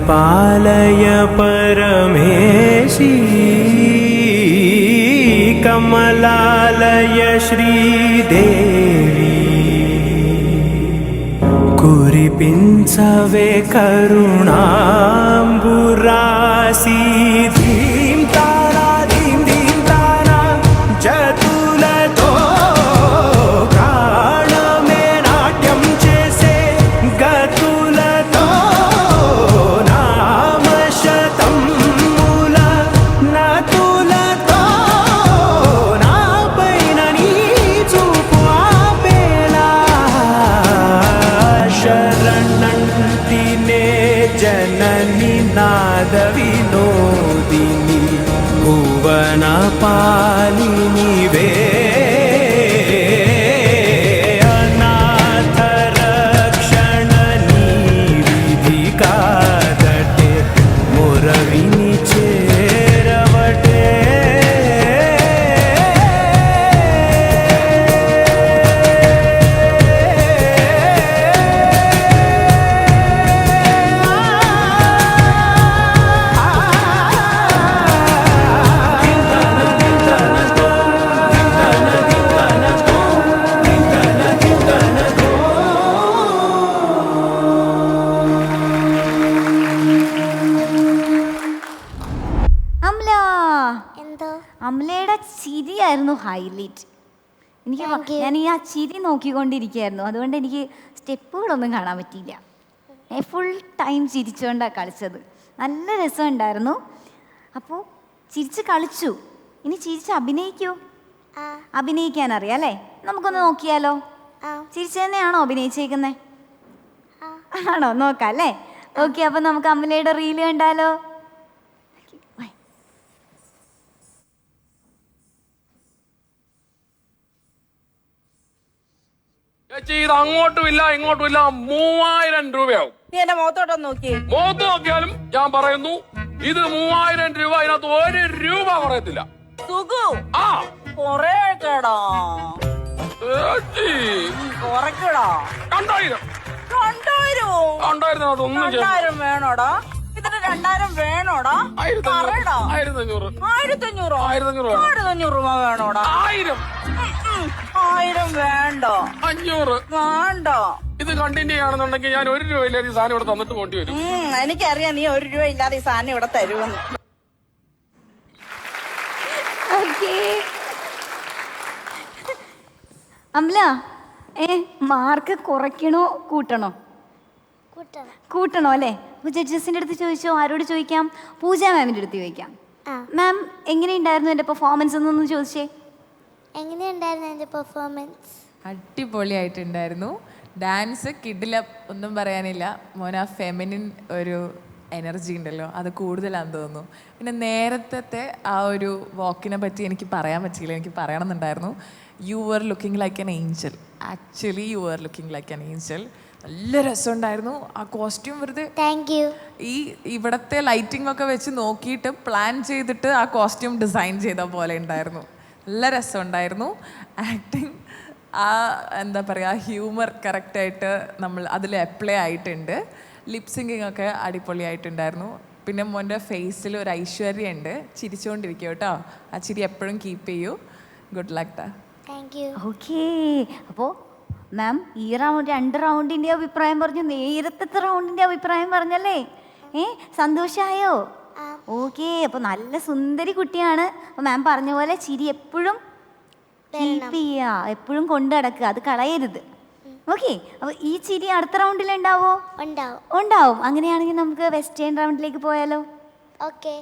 പരിപാലയ പരമേശി കമലാലയ ശ്രീദേവി కురిపించవే కరుణాంబురాసి ధీం తారా ధీం ధీం తారా జతులతో ప్రాణమే నాట్యం చేసే గతులతో నామశతం మూల నతులతో నా పైన నీ చూపు ఆపేలా శరణంటినే జనని నాద వినోదిని భువన పాలినివే అనాథ రక్షణ నీ విధి కాదటే మురవిని చేరవటే അമല, എന്തോ അമലയുടെ ചിരിയായിരുന്നു ഹൈലൈറ്റ്. എനിക്ക് ഞാൻ ഈ ആ ചിരി നോക്കിക്കൊണ്ടിരിക്കുകയായിരുന്നു, അതുകൊണ്ട് എനിക്ക് സ്റ്റെപ്പുകളൊന്നും കാണാൻ പറ്റിയില്ല. ഫുൾ ടൈം ചിരിച്ചുകൊണ്ടാണ് കളിച്ചത്. നല്ല രസമുണ്ടായിരുന്നു. അപ്പോൾ ചിരിച്ച് കളിച്ചു, ഇനി ചിരിച്ച് അഭിനയിക്കൂ. അഭിനയിക്കാൻ അറിയാം അല്ലേ? നമുക്കൊന്ന് നോക്കിയാലോ? ചിരിച്ച് തന്നെയാണോ അഭിനയിച്ചേക്കുന്നത്? ആണോ? നോക്കാം അല്ലേ? ഓക്കെ, അപ്പം നമുക്ക് അമലയുടെ റീല് കണ്ടാലോ? ചേച്ചി ഇത് അങ്ങോട്ടും ഇല്ല ഇങ്ങോട്ടും ഇല്ല 3000 രൂപയാവും. നീ എന്റെ മുഖത്തോട്ടൊന്ന് നോക്കിയേ. മുഖത്ത് നോക്കിയാലും ഞാൻ പറയുന്നു ഇത് 3000 രൂപ. അതിനകത്ത് 1 രൂപ പറയത്തില്ല. സുഖു ആ കൊറേ കേടാ ചേച്ചി കുറയ്ക്കടാ. 2000 അതൊന്നും 2000 വേണോടാ? ഇതിന് 2000 വേണോടാ? 1500 1500 രൂപ വേണോടാ? 1000 വേണ്ട. 500 വേണ്ട. ഇത് കണ്ടിന്യൂ ആണെന്നുണ്ടെങ്കിൽ ഞാൻ 1 രൂപയില്ലാതെ ഈ സാധനം ഇവിടെ തന്നിട്ട് പോണ്ടി വരും. എനിക്കറിയാം നീ 1 രൂപ ഇല്ലാതെ ഈ സാധനം ഇവിടെ തരുമെന്ന്. അമല, മാർക്ക് കുറയ്ക്കണോ കൂട്ടണോ? കൂട്ടണോ അല്ലേ? അപ്പോൾ ജഡ്ജസിൻ്റെ അടുത്ത് ചോദിച്ചോ? ആരോട് ചോദിക്കാം? പൂജ മാമിൻ്റെ അടുത്ത് ചോദിക്കാം. മാം, എങ്ങനെയുണ്ടായിരുന്നു എൻ്റെ പെർഫോമൻസ് എന്നൊന്ന് ചോദിച്ചേ. എങ്ങനെയുണ്ടായിരുന്നു എൻ്റെ പെർഫോമൻസ്? അടിപൊളിയായിട്ടുണ്ടായിരുന്നു. ഡാൻസ് കിഡില, ഒന്നും പറയാനില്ല. മോന ഫെമിനിൻ ഒരു എനർജി ഉണ്ടല്ലോ, അത് കൂടുതലാണെന്ന് തോന്നുന്നു. പിന്നെ നേരത്തെ ആ ഒരു വാക്കിനെ പറ്റി എനിക്ക് പറയാൻ പറ്റിയില്ല, എനിക്ക് പറയണമെന്നുണ്ടായിരുന്നു. You are looking like an angel. Actually you are looking like an angel. നല്ല രസമുണ്ടായിരുന്നു ആ കോസ്റ്റ്യൂം. വെറുതെ ഈ ഇവിടത്തെ ലൈറ്റിംഗ് ഒക്കെ വെച്ച് നോക്കിയിട്ട് പ്ലാൻ ചെയ്തിട്ട് ആ കോസ്റ്റ്യൂം ഡിസൈൻ ചെയ്ത പോലെ ഉണ്ടായിരുന്നു. നല്ല രസമുണ്ടായിരുന്നു. ആക്ടിങ്, ആ എന്താ പറയുക, ഹ്യൂമർ കറക്റ്റായിട്ട് നമ്മൾ അതിൽ അപ്ലൈ ആയിട്ടുണ്ട്. ലിപ് സിങ്കിങ് ഒക്കെ അടിപൊളിയായിട്ടുണ്ടായിരുന്നു. പിന്നെ മോൻ്റെ ഫേസിൽ ഒരു ഐശ്വര്യം ഉണ്ട്. ചിരിച്ചുകൊണ്ടിരിക്കും കേട്ടോ. ആ ചിരി എപ്പോഴും കീപ്പ് ചെയ്യൂ. ഗുഡ് ലക്ക് ടാ. ഓക്കേ, അപ്പോൾ മാം ഈ റൗണ്ട് 2 റൗണ്ടിൻ്റെ അഭിപ്രായം പറഞ്ഞു, നേരത്തെ റൗണ്ടിൻ്റെ അഭിപ്രായം പറഞ്ഞല്ലേ? സന്തോഷമായോ? ഓക്കെ, അപ്പോൾ നല്ല സുന്ദരി കുട്ടിയാണ്. അപ്പോൾ മാം പറഞ്ഞ പോലെ ചിരി എപ്പോഴും കീപ്പ് ചെയ്യുക, എപ്പോഴും കൊണ്ടു നടക്കുക, അത് കളയരുത്. ഓക്കെ, അപ്പോൾ ഈ ചിരി അടുത്ത റൗണ്ടിൽ ഉണ്ടാവോ? ഉണ്ടാവും. അങ്ങനെയാണെങ്കിൽ നമുക്ക് വെസ്റ്റേൺ റൗണ്ടിലേക്ക് പോയാലോ? ഓക്കെ.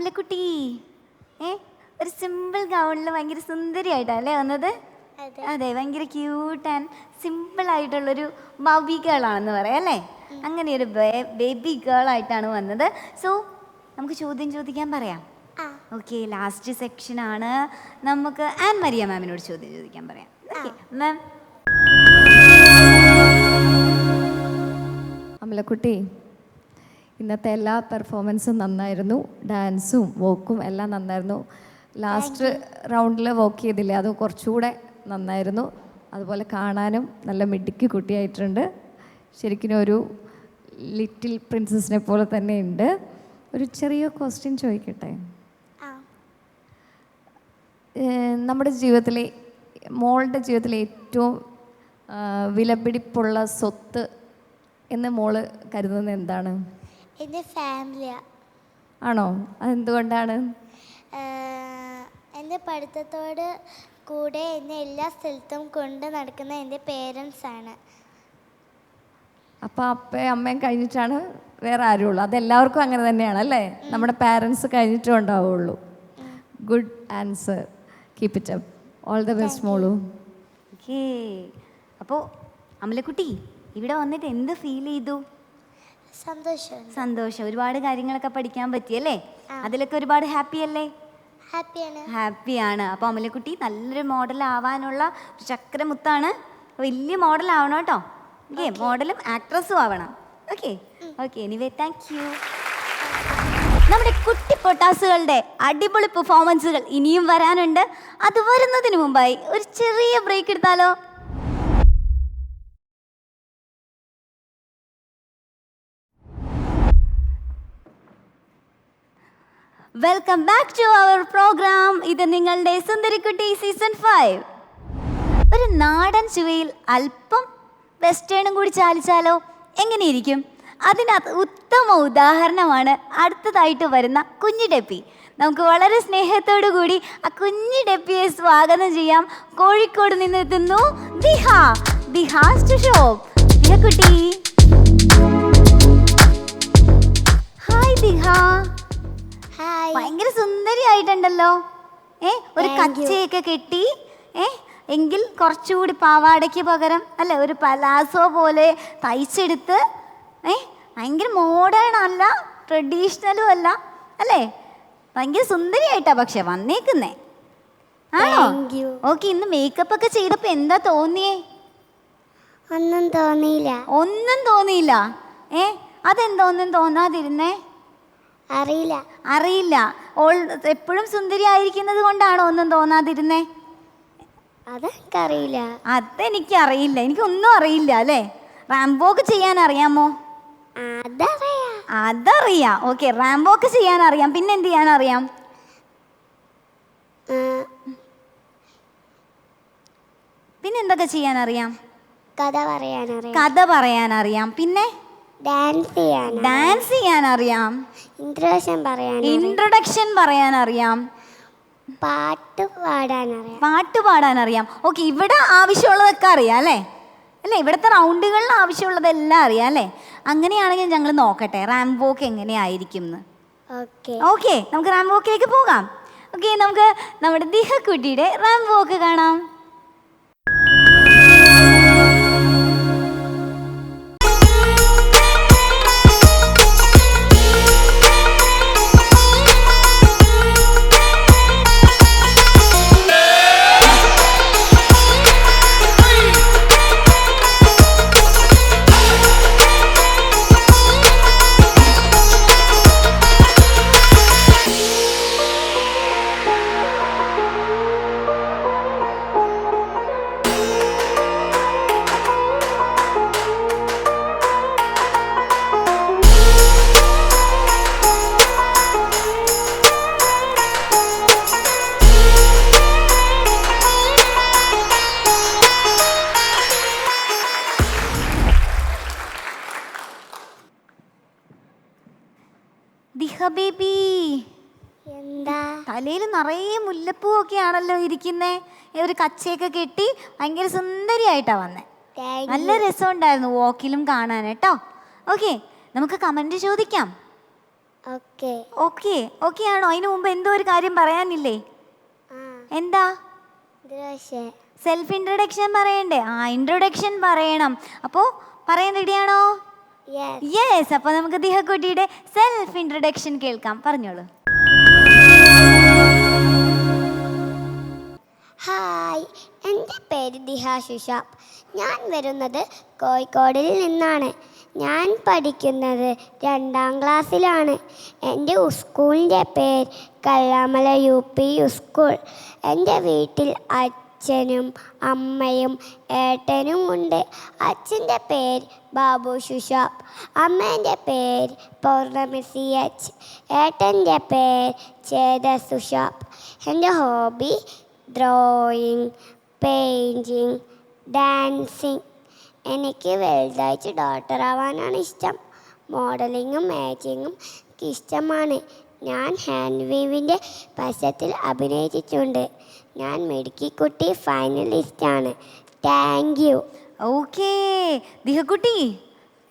അമലക്കുട്ടി ഒരു സിമ്പിൾ ഗൗണിൽ ഭയങ്കര സുന്ദരിയായിട്ടല്ലേ വന്നത്? അതെ, ഭയങ്കര ക്യൂട്ട് ആൻഡ് സിമ്പിൾ ആയിട്ടുള്ളൊരു ബേബി ഗേൾ ആണെന്ന് പറയാം അല്ലേ? അങ്ങനെ ഒരു ബേബി ഗേൾ ആയിട്ടാണ് വന്നത്. സോ നമുക്ക് ചോദ്യം ചോദിക്കാൻ പറയാം. ഓക്കെ, ലാസ്റ്റ് സെക്ഷനാണ്. നമുക്ക് ആൻ മരിയ മാമിനോട് ചോദ്യം ചോദിക്കാൻ പറയാം. Okay ma'am. അമലക്കുട്ടി, ഇന്നത്തെ എല്ലാ പെർഫോമൻസും നന്നായിരുന്നു. ഡാൻസും വോക്കും എല്ലാം നന്നായിരുന്നു. ലാസ്റ്റ് റൗണ്ടിൽ വോക്ക് ചെയ്തില്ലേ, അത് കുറച്ചുകൂടെ നന്നായിരുന്നു. അതുപോലെ കാണാനും നല്ല മിടുക്കി കുട്ടിയായിട്ടുണ്ട്. ശരിക്കും ഒരു ലിറ്റിൽ പ്രിൻസസിനെ പോലെ തന്നെ ഉണ്ട്. ഒരു ചെറിയ ക്വസ്റ്റ്യൻ ചോദിക്കട്ടെ? നമ്മുടെ ജീവിതത്തിലെ മോളുടെ ജീവിതത്തിലെ ഏറ്റവും വിലപിടിപ്പുള്ള സ്വത്ത് എന്ന് മോള് കരുതുന്നത് എന്താണ്? എൻ്റെ ഫാമിലിയാ. ആണോ? അതെന്തുകൊണ്ടാണ്? എൻ്റെ പഠിത്തത്തോട് കൂടെ എന്നെ എല്ലാ സ്ഥലത്തും കൊണ്ട് നടക്കുന്ന എൻ്റെ പേരൻസാണ്. അപ്പോൾ അപ്പയും അമ്മയും കഴിഞ്ഞിട്ടാണ് വേറെ ആരും ഉള്ളൂ. അതെല്ലാവർക്കും അങ്ങനെ തന്നെയാണ് അല്ലേ? നമ്മുടെ പാരൻസ് കഴിഞ്ഞിട്ടും ഉണ്ടാവുള്ളൂ. Good answer. Keep it up. All the best മോളു. ഓക്കേ, അപ്പോൾ അമലക്കുട്ടി ഇവിടെ വന്നിട്ട് എന്ത് ഫീൽ ചെയ്തു? സന്തോഷം. ഒരുപാട് കാര്യങ്ങളൊക്കെ പഠിക്കാൻ പറ്റിയല്ലേ? അതിലൊക്കെ ഒരുപാട് ഹാപ്പി അല്ലേ? ഹാപ്പിയാണ്. അപ്പോൾ അമലക്കുട്ടി നല്ലൊരു മോഡൽ ആവാനുള്ള ഒരു ചക്രമുത്താണ്. വലിയ മോഡൽ ആവണം കേട്ടോ. ഓക്കെ, മോഡലും ആക്ട്രസും ആവണം. Okay okay, anyway thank you. നമ്മുടെ കുട്ടി പൊട്ടാസുകളുടെ അടിപൊളി പെർഫോമൻസുകൾ ഇനിയും വരാനുണ്ട്. അത് വരുന്നതിന് മുമ്പായി ഒരു ചെറിയ ബ്രേക്ക് എടുത്താലോ? Welcome back to our programme. ഇത് നിങ്ങളുടെ സുന്ദരിക്കുട്ടി സീസൺ 5. ഒരു നാടൻ ചുവയിൽ അല്പം വെസ്റ്റേണും കൂടി ചാലിച്ചാലോ? എങ്ങനെയിരിക്കും? അതിനകത്ത് ഉത്തമ ഉദാഹരണമാണ് അടുത്തതായിട്ട് വരുന്ന കുഞ്ഞു ഡെപ്പി. നമുക്ക് വളരെ സ്നേഹത്തോടു കൂടി ആ കുഞ്ഞു ഡെപ്പിയെ സ്വാഗതം ചെയ്യാം. കോഴിക്കോട് നിന്ന് എത്തുന്നു ദിഹ. ദിഹാസ് ടു ഷോ. ദിഹ കുട്ടി. ഹായ് ദിഹ. ഭയങ്കര സുന്ദരിയായിട്ടുണ്ടല്ലോ. ഒരു കച്ചയൊക്കെ കെട്ടി എങ്കിൽ കുറച്ചുകൂടി പാവാടയ്ക്ക് പകരം അല്ലേ ഒരു പലാസോ പോലെ തയ്ച്ചെടുത്ത് ഭയങ്കര മോഡേൺ അല്ല, ട്രഡീഷണലും അല്ല അല്ലേ? ഭയങ്കര സുന്ദരിയായിട്ടാ പക്ഷെ വന്നേക്കുന്നേ. ആണോ? ഓക്കെ, ഇന്ന് മേക്കപ്പ് ഒക്കെ ചെയ്തപ്പോ എന്താ തോന്നിയേ? ഒന്നും തോന്നിയില്ല. അതെന്താ ഒന്നും തോന്നാതിരുന്നേ? അറിയില്ല. എപ്പോഴും സുന്ദരി ആയിരിക്കുന്നത് കൊണ്ടാണോ ഒന്നും തോന്നാതിരുന്നേ? അതെനിക്കറിയില്ല. എനിക്കൊന്നും അറിയില്ല അല്ലേ? റാംബോക്ക് ചെയ്യാൻ അറിയാമോ? അതറിയാം. ഓക്കെ, റാംബോക്ക് ചെയ്യാൻ അറിയാം. പിന്നെ എന്ത് ചെയ്യാൻ അറിയാം? പിന്നെ എന്തൊക്കെ ചെയ്യാൻ അറിയാം? കഥ പറയാൻ അറിയാം. പിന്നെ ഡാൻസ് ചെയ്യാൻ അറിയാം. ഇൻട്രൊഡക്ഷൻ പറയാൻ അറിയാം. പാട്ട് പാടാൻ അറിയാം. ഓക്കെ, ഇവിടെ ആവശ്യമുള്ളതൊക്കെ അറിയാം അല്ലേ? ഇവിടുത്തെ റൗണ്ടുകളിൽ ആവശ്യമുള്ളതെല്ലാം അറിയാം അല്ലേ? അങ്ങനെയാണെങ്കിൽ ഞങ്ങൾ നോക്കട്ടെ റാംബോക്ക് എങ്ങനെയായിരിക്കും എന്ന്. ഓക്കെ, നമുക്ക് റാംബോക്കിലേക്ക് പോകാം. ഓക്കെ, നമുക്ക് നമ്മുടെ ദിഹക്കുട്ടിയുടെ റാംബോക്ക് കാണാം. ബേബി, തലയിൽ നിറയെ മുല്ലപ്പൂവൊക്കെ ആണല്ലോ ഇരിക്കുന്നേ. ഒരു കച്ചയൊക്കെ കെട്ടി ഭയങ്കര സുന്ദരിയായിട്ടാ വന്നേ. നല്ല രസമുണ്ടായിരുന്നു വാക്കിലും കാണാൻ കേട്ടോ. ഓക്കെ, നമുക്ക് കമന്റ് ചോദിക്കാം. ഓക്കെ. ഓക്കെ ഓക്കെ ആണോ? അതിനു മുമ്പ് എന്തോ ഒരു കാര്യം പറയാനില്ലേ? എന്താ? സെൽഫ് ഇൻട്രൊഡക്ഷൻ പറയണ്ടേ? ഇൻട്രൊഡക്ഷൻ പറയണം. അപ്പോൾ പറയാൻ റെഡിയാണോ? യെസ്. അപ്പോൾ നമുക്ക് ദിഹക്കുട്ടിയുടെ സെൽഫ് ഇൻട്രൊഡക്ഷൻ കേൾക്കാം. പറഞ്ഞോളൂ. ഹായ്, എൻ്റെ പേര് ദിഹ ഷുഷാബ്. ഞാൻ വരുന്നത് കോഴിക്കോടിൽ നിന്നാണ്. ഞാൻ പഠിക്കുന്നത് 2ാം ക്ലാസ്സിലാണ്. എൻ്റെ സ്കൂളിൻ്റെ പേര് കല്ലാമല UP സ്കൂൾ. എൻ്റെ വീട്ടിൽ അച്ഛനും അമ്മയും ഏട്ടനും ഉണ്ട്. അച്ഛൻ്റെ പേര് ബാബു ഷുഷാബ്, അമ്മേൻ്റെ പേര് പൗർണമി CH, ഏട്ടൻ്റെ പേര് ചേത ഷുഷാബ്. എൻ്റെ ഹോബി ഡ്രോയിങഗ്, പെയിൻറ്റിങ്, ഡാൻസിങ്. എനിക്ക് വലുതായിട്ട് ഡോക്ടറാവാനാണ് ഇഷ്ടം. മോഡലിങ്ങും മേക്കിങ്ങും എനിക്ക് ഇഷ്ടമാണ്. ഞാൻ ഹാൻഡ് വീവിൻ്റെ പശ്ചാത്തലത്തിൽ അഭിനയിച്ചിട്ടുണ്ട്. ഞാൻ മിടുക്കിക്കുട്ടി ഫൈനലിസ്റ്റാണ്. Thank you. ഓക്കേ ദിഹക്കുട്ടി,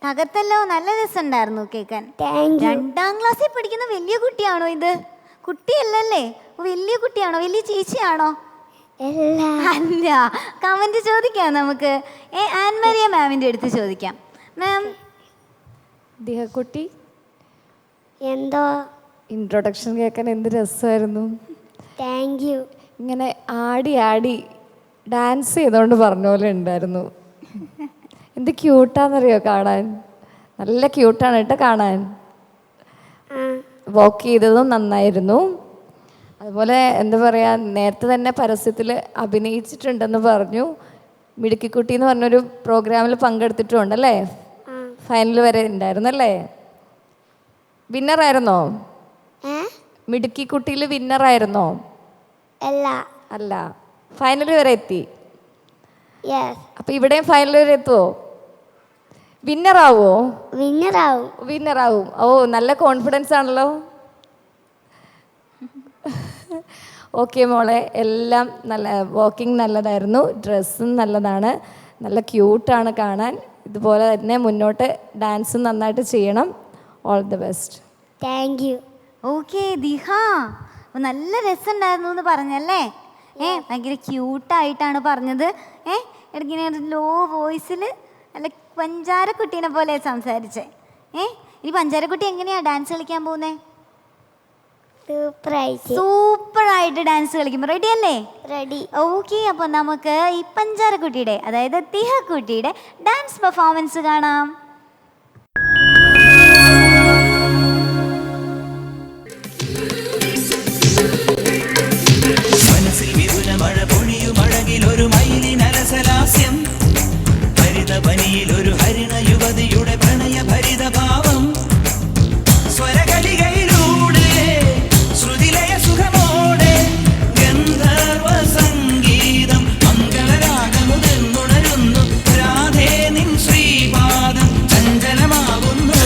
തകർത്തല്ലോ. നല്ല രസമുണ്ടായിരുന്നു കേൾക്കാൻ. 2ാം ക്ലാസ്സിൽ പഠിക്കുന്ന വലിയ കുട്ടിയാണോ ഇത്? കുട്ടിയല്ലല്ലേ, വലിയ കുട്ടിയാണോ? വലിയ ചേച്ചിയാണോ? അല്ല. കമന്റ് ചോദിക്കാം നമുക്ക്. ആൻമരിയ മാമിൻ്റെ അടുത്ത് ചോദിക്കാം. മാം, ദിഹക്കുട്ടി എന്തോ ഇൻട്രൊഡക്ഷൻ കേൾക്കാൻ എന്ത് രസമായിരുന്നു. Thank you. ഇങ്ങനെ ആടി ആടി ഡാൻസ് ചെയ്തുകൊണ്ട് പറഞ്ഞ പോലെ ഉണ്ടായിരുന്നു. എന്ത് ക്യൂട്ടാന്നറിയോ കാണാൻ? നല്ല ക്യൂട്ടാണ് കേട്ടോ കാണാൻ. വോക്ക് ചെയ്തതും നന്നായിരുന്നു. അതുപോലെ എന്താ പറയുക, നേരത്തെ തന്നെ പരസ്യത്തിൽ അഭിനയിച്ചിട്ടുണ്ടെന്ന് പറഞ്ഞു. മിടുക്കിക്കുട്ടി എന്ന് പറഞ്ഞൊരു പ്രോഗ്രാമിൽ പങ്കെടുത്തിട്ടുണ്ടല്ലേ? ഫൈനൽ വരെ ഉണ്ടായിരുന്നല്ലേ? വിന്നറായിരുന്നോ? മിടുക്കിക്കുട്ടിയിൽ വിന്നറായിരുന്നോ? അല്ല, ഫൈനൽ വരെ എത്തി. അപ്പം ഇവിടെയും ഫൈനൽ വരെ എത്തുമോ? വിന്നറാവോ? വിന്നറാവും. ഓ, നല്ല കോൺഫിഡൻസ് ആണല്ലോ. ഓക്കെ മോളെ, എല്ലാം നല്ല, വാക്കിംഗ് നല്ലതായിരുന്നു, ഡ്രസ്സും നല്ലതാണ്, നല്ല ക്യൂട്ടാണ് കാണാൻ. ഇതുപോലെ തന്നെ മുന്നോട്ട് ഡാൻസും നന്നായിട്ട് ചെയ്യണം. All the best. Thank you. Okay Diha, നല്ല രസമുണ്ടായിരുന്നു എന്ന് പറഞ്ഞല്ലേ? ഭയങ്കര ക്യൂട്ടായിട്ടാണ് പറഞ്ഞത്. ഇടയ്ക്കിങ്ങനെ ലോ വോയിസിൽ നല്ല പഞ്ചാരക്കുട്ടീനെ പോലെ സംസാരിച്ചേ. ഇനി പഞ്ചാരക്കുട്ടി എങ്ങനെയാ ഡാൻസ് കളിക്കാൻ പോകുന്നേ? സൂപ്പറായിട്ട് ഡാൻസ് കളിക്കും. റെഡി അല്ലേ? റെഡി. ഓക്കെ, അപ്പോൾ നമുക്ക് ഈ പഞ്ചാരക്കുട്ടിയുടെ, അതായത് ദിഹക്കുട്ടിയുടെ ഡാൻസ് പെർഫോമൻസ് കാണാം. മനസ്സിൽ വിപുല മഴ പൊഴിയും അഴകിലൊരു മയിലിനരസലാസ്യം, ഹരിതപനിയിലൊരു ഹരിണ യുവതിയുടെ പ്രണയഭരിത ഭാവം, സ്വരകളികയിലൂടെ ശ്രുതിലയ സുഖമോടെ ഗന്ധർവ സംഗീതം മംഗളരാഗമുണരുന്നു. രാധേ നിൻ ശ്രീപാദം ചഞ്ചലമാകുന്നു.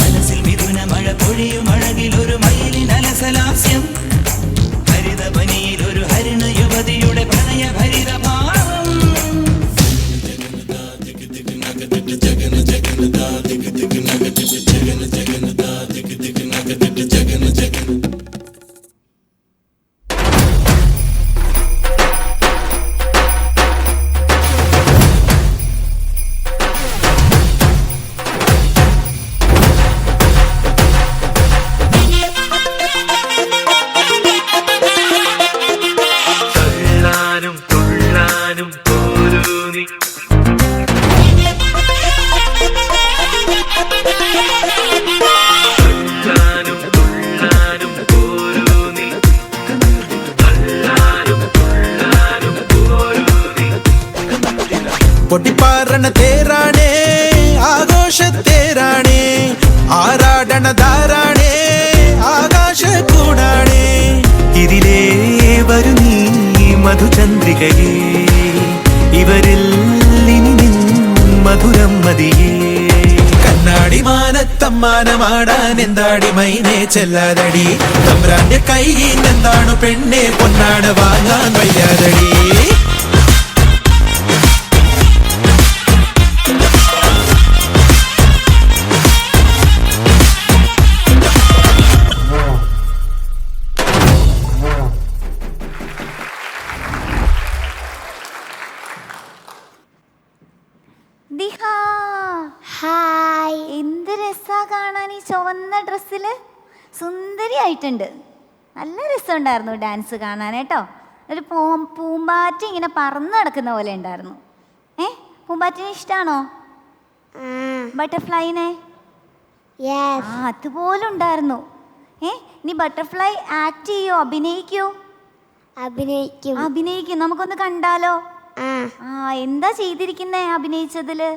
മനസ്സിൽ മിഥുന മഴ പൊഴിയും അഴകിലൊരു മയിലിനലസലാസ്യം, ഹരിതപനിയിലൊരു ഹരിണ യുവതിയുടെ പ്രണയഭരിത ഭാവം. പൊട്ടിപ്പാറണ തേരാണേ, ആഘോഷത്തേരാണേ, ആറാടണ ധാരാണേ, ആകാശ കൂടാണേ. ഇതിലേ വരു നീ മധുചന്ദ്രികയേ, ഇവരിൽ ഇനി നിൻ മധുരം മതിയേ. കണ്ണാടി മാനത്തമ്മാനമാടാൻ എന്താടി മൈനേ ചെല്ലാതടി, തമ്പ്രാന്റെ കൈയിൽ എന്താണു പെണ്ണെ പൊന്നാട വാങ്ങാൻ വയ്യാതടി. രസാ കാണാൻ ഈ ചുവന്ന ഡ്രസ്സിൽ. സുന്ദരിയായിട്ടുണ്ട്. നല്ല രസമുണ്ടായിരുന്നു ഡാൻസ് കാണാൻ കേട്ടോ. ഒരു പൂമ്പാറ്റ് ഇങ്ങനെ പറന്ന് നടക്കുന്ന പോലെ ഉണ്ടായിരുന്നു. പൂമ്പാറ്റിനെ ഇഷ്ടമാണോ? ബട്ടർഫ്ലൈനെ? ആ അതുപോലെ ഉണ്ടായിരുന്നു. ഇനി ബട്ടർഫ്ലൈ ആക്ട് ചെയ്യോ, അഭിനയിക്കോ? അഭിനയിക്കും. നമുക്കൊന്ന് കണ്ടാലോ? എന്താ ചെയ്തിരിക്കുന്നേ അഭിനയിച്ചതില്?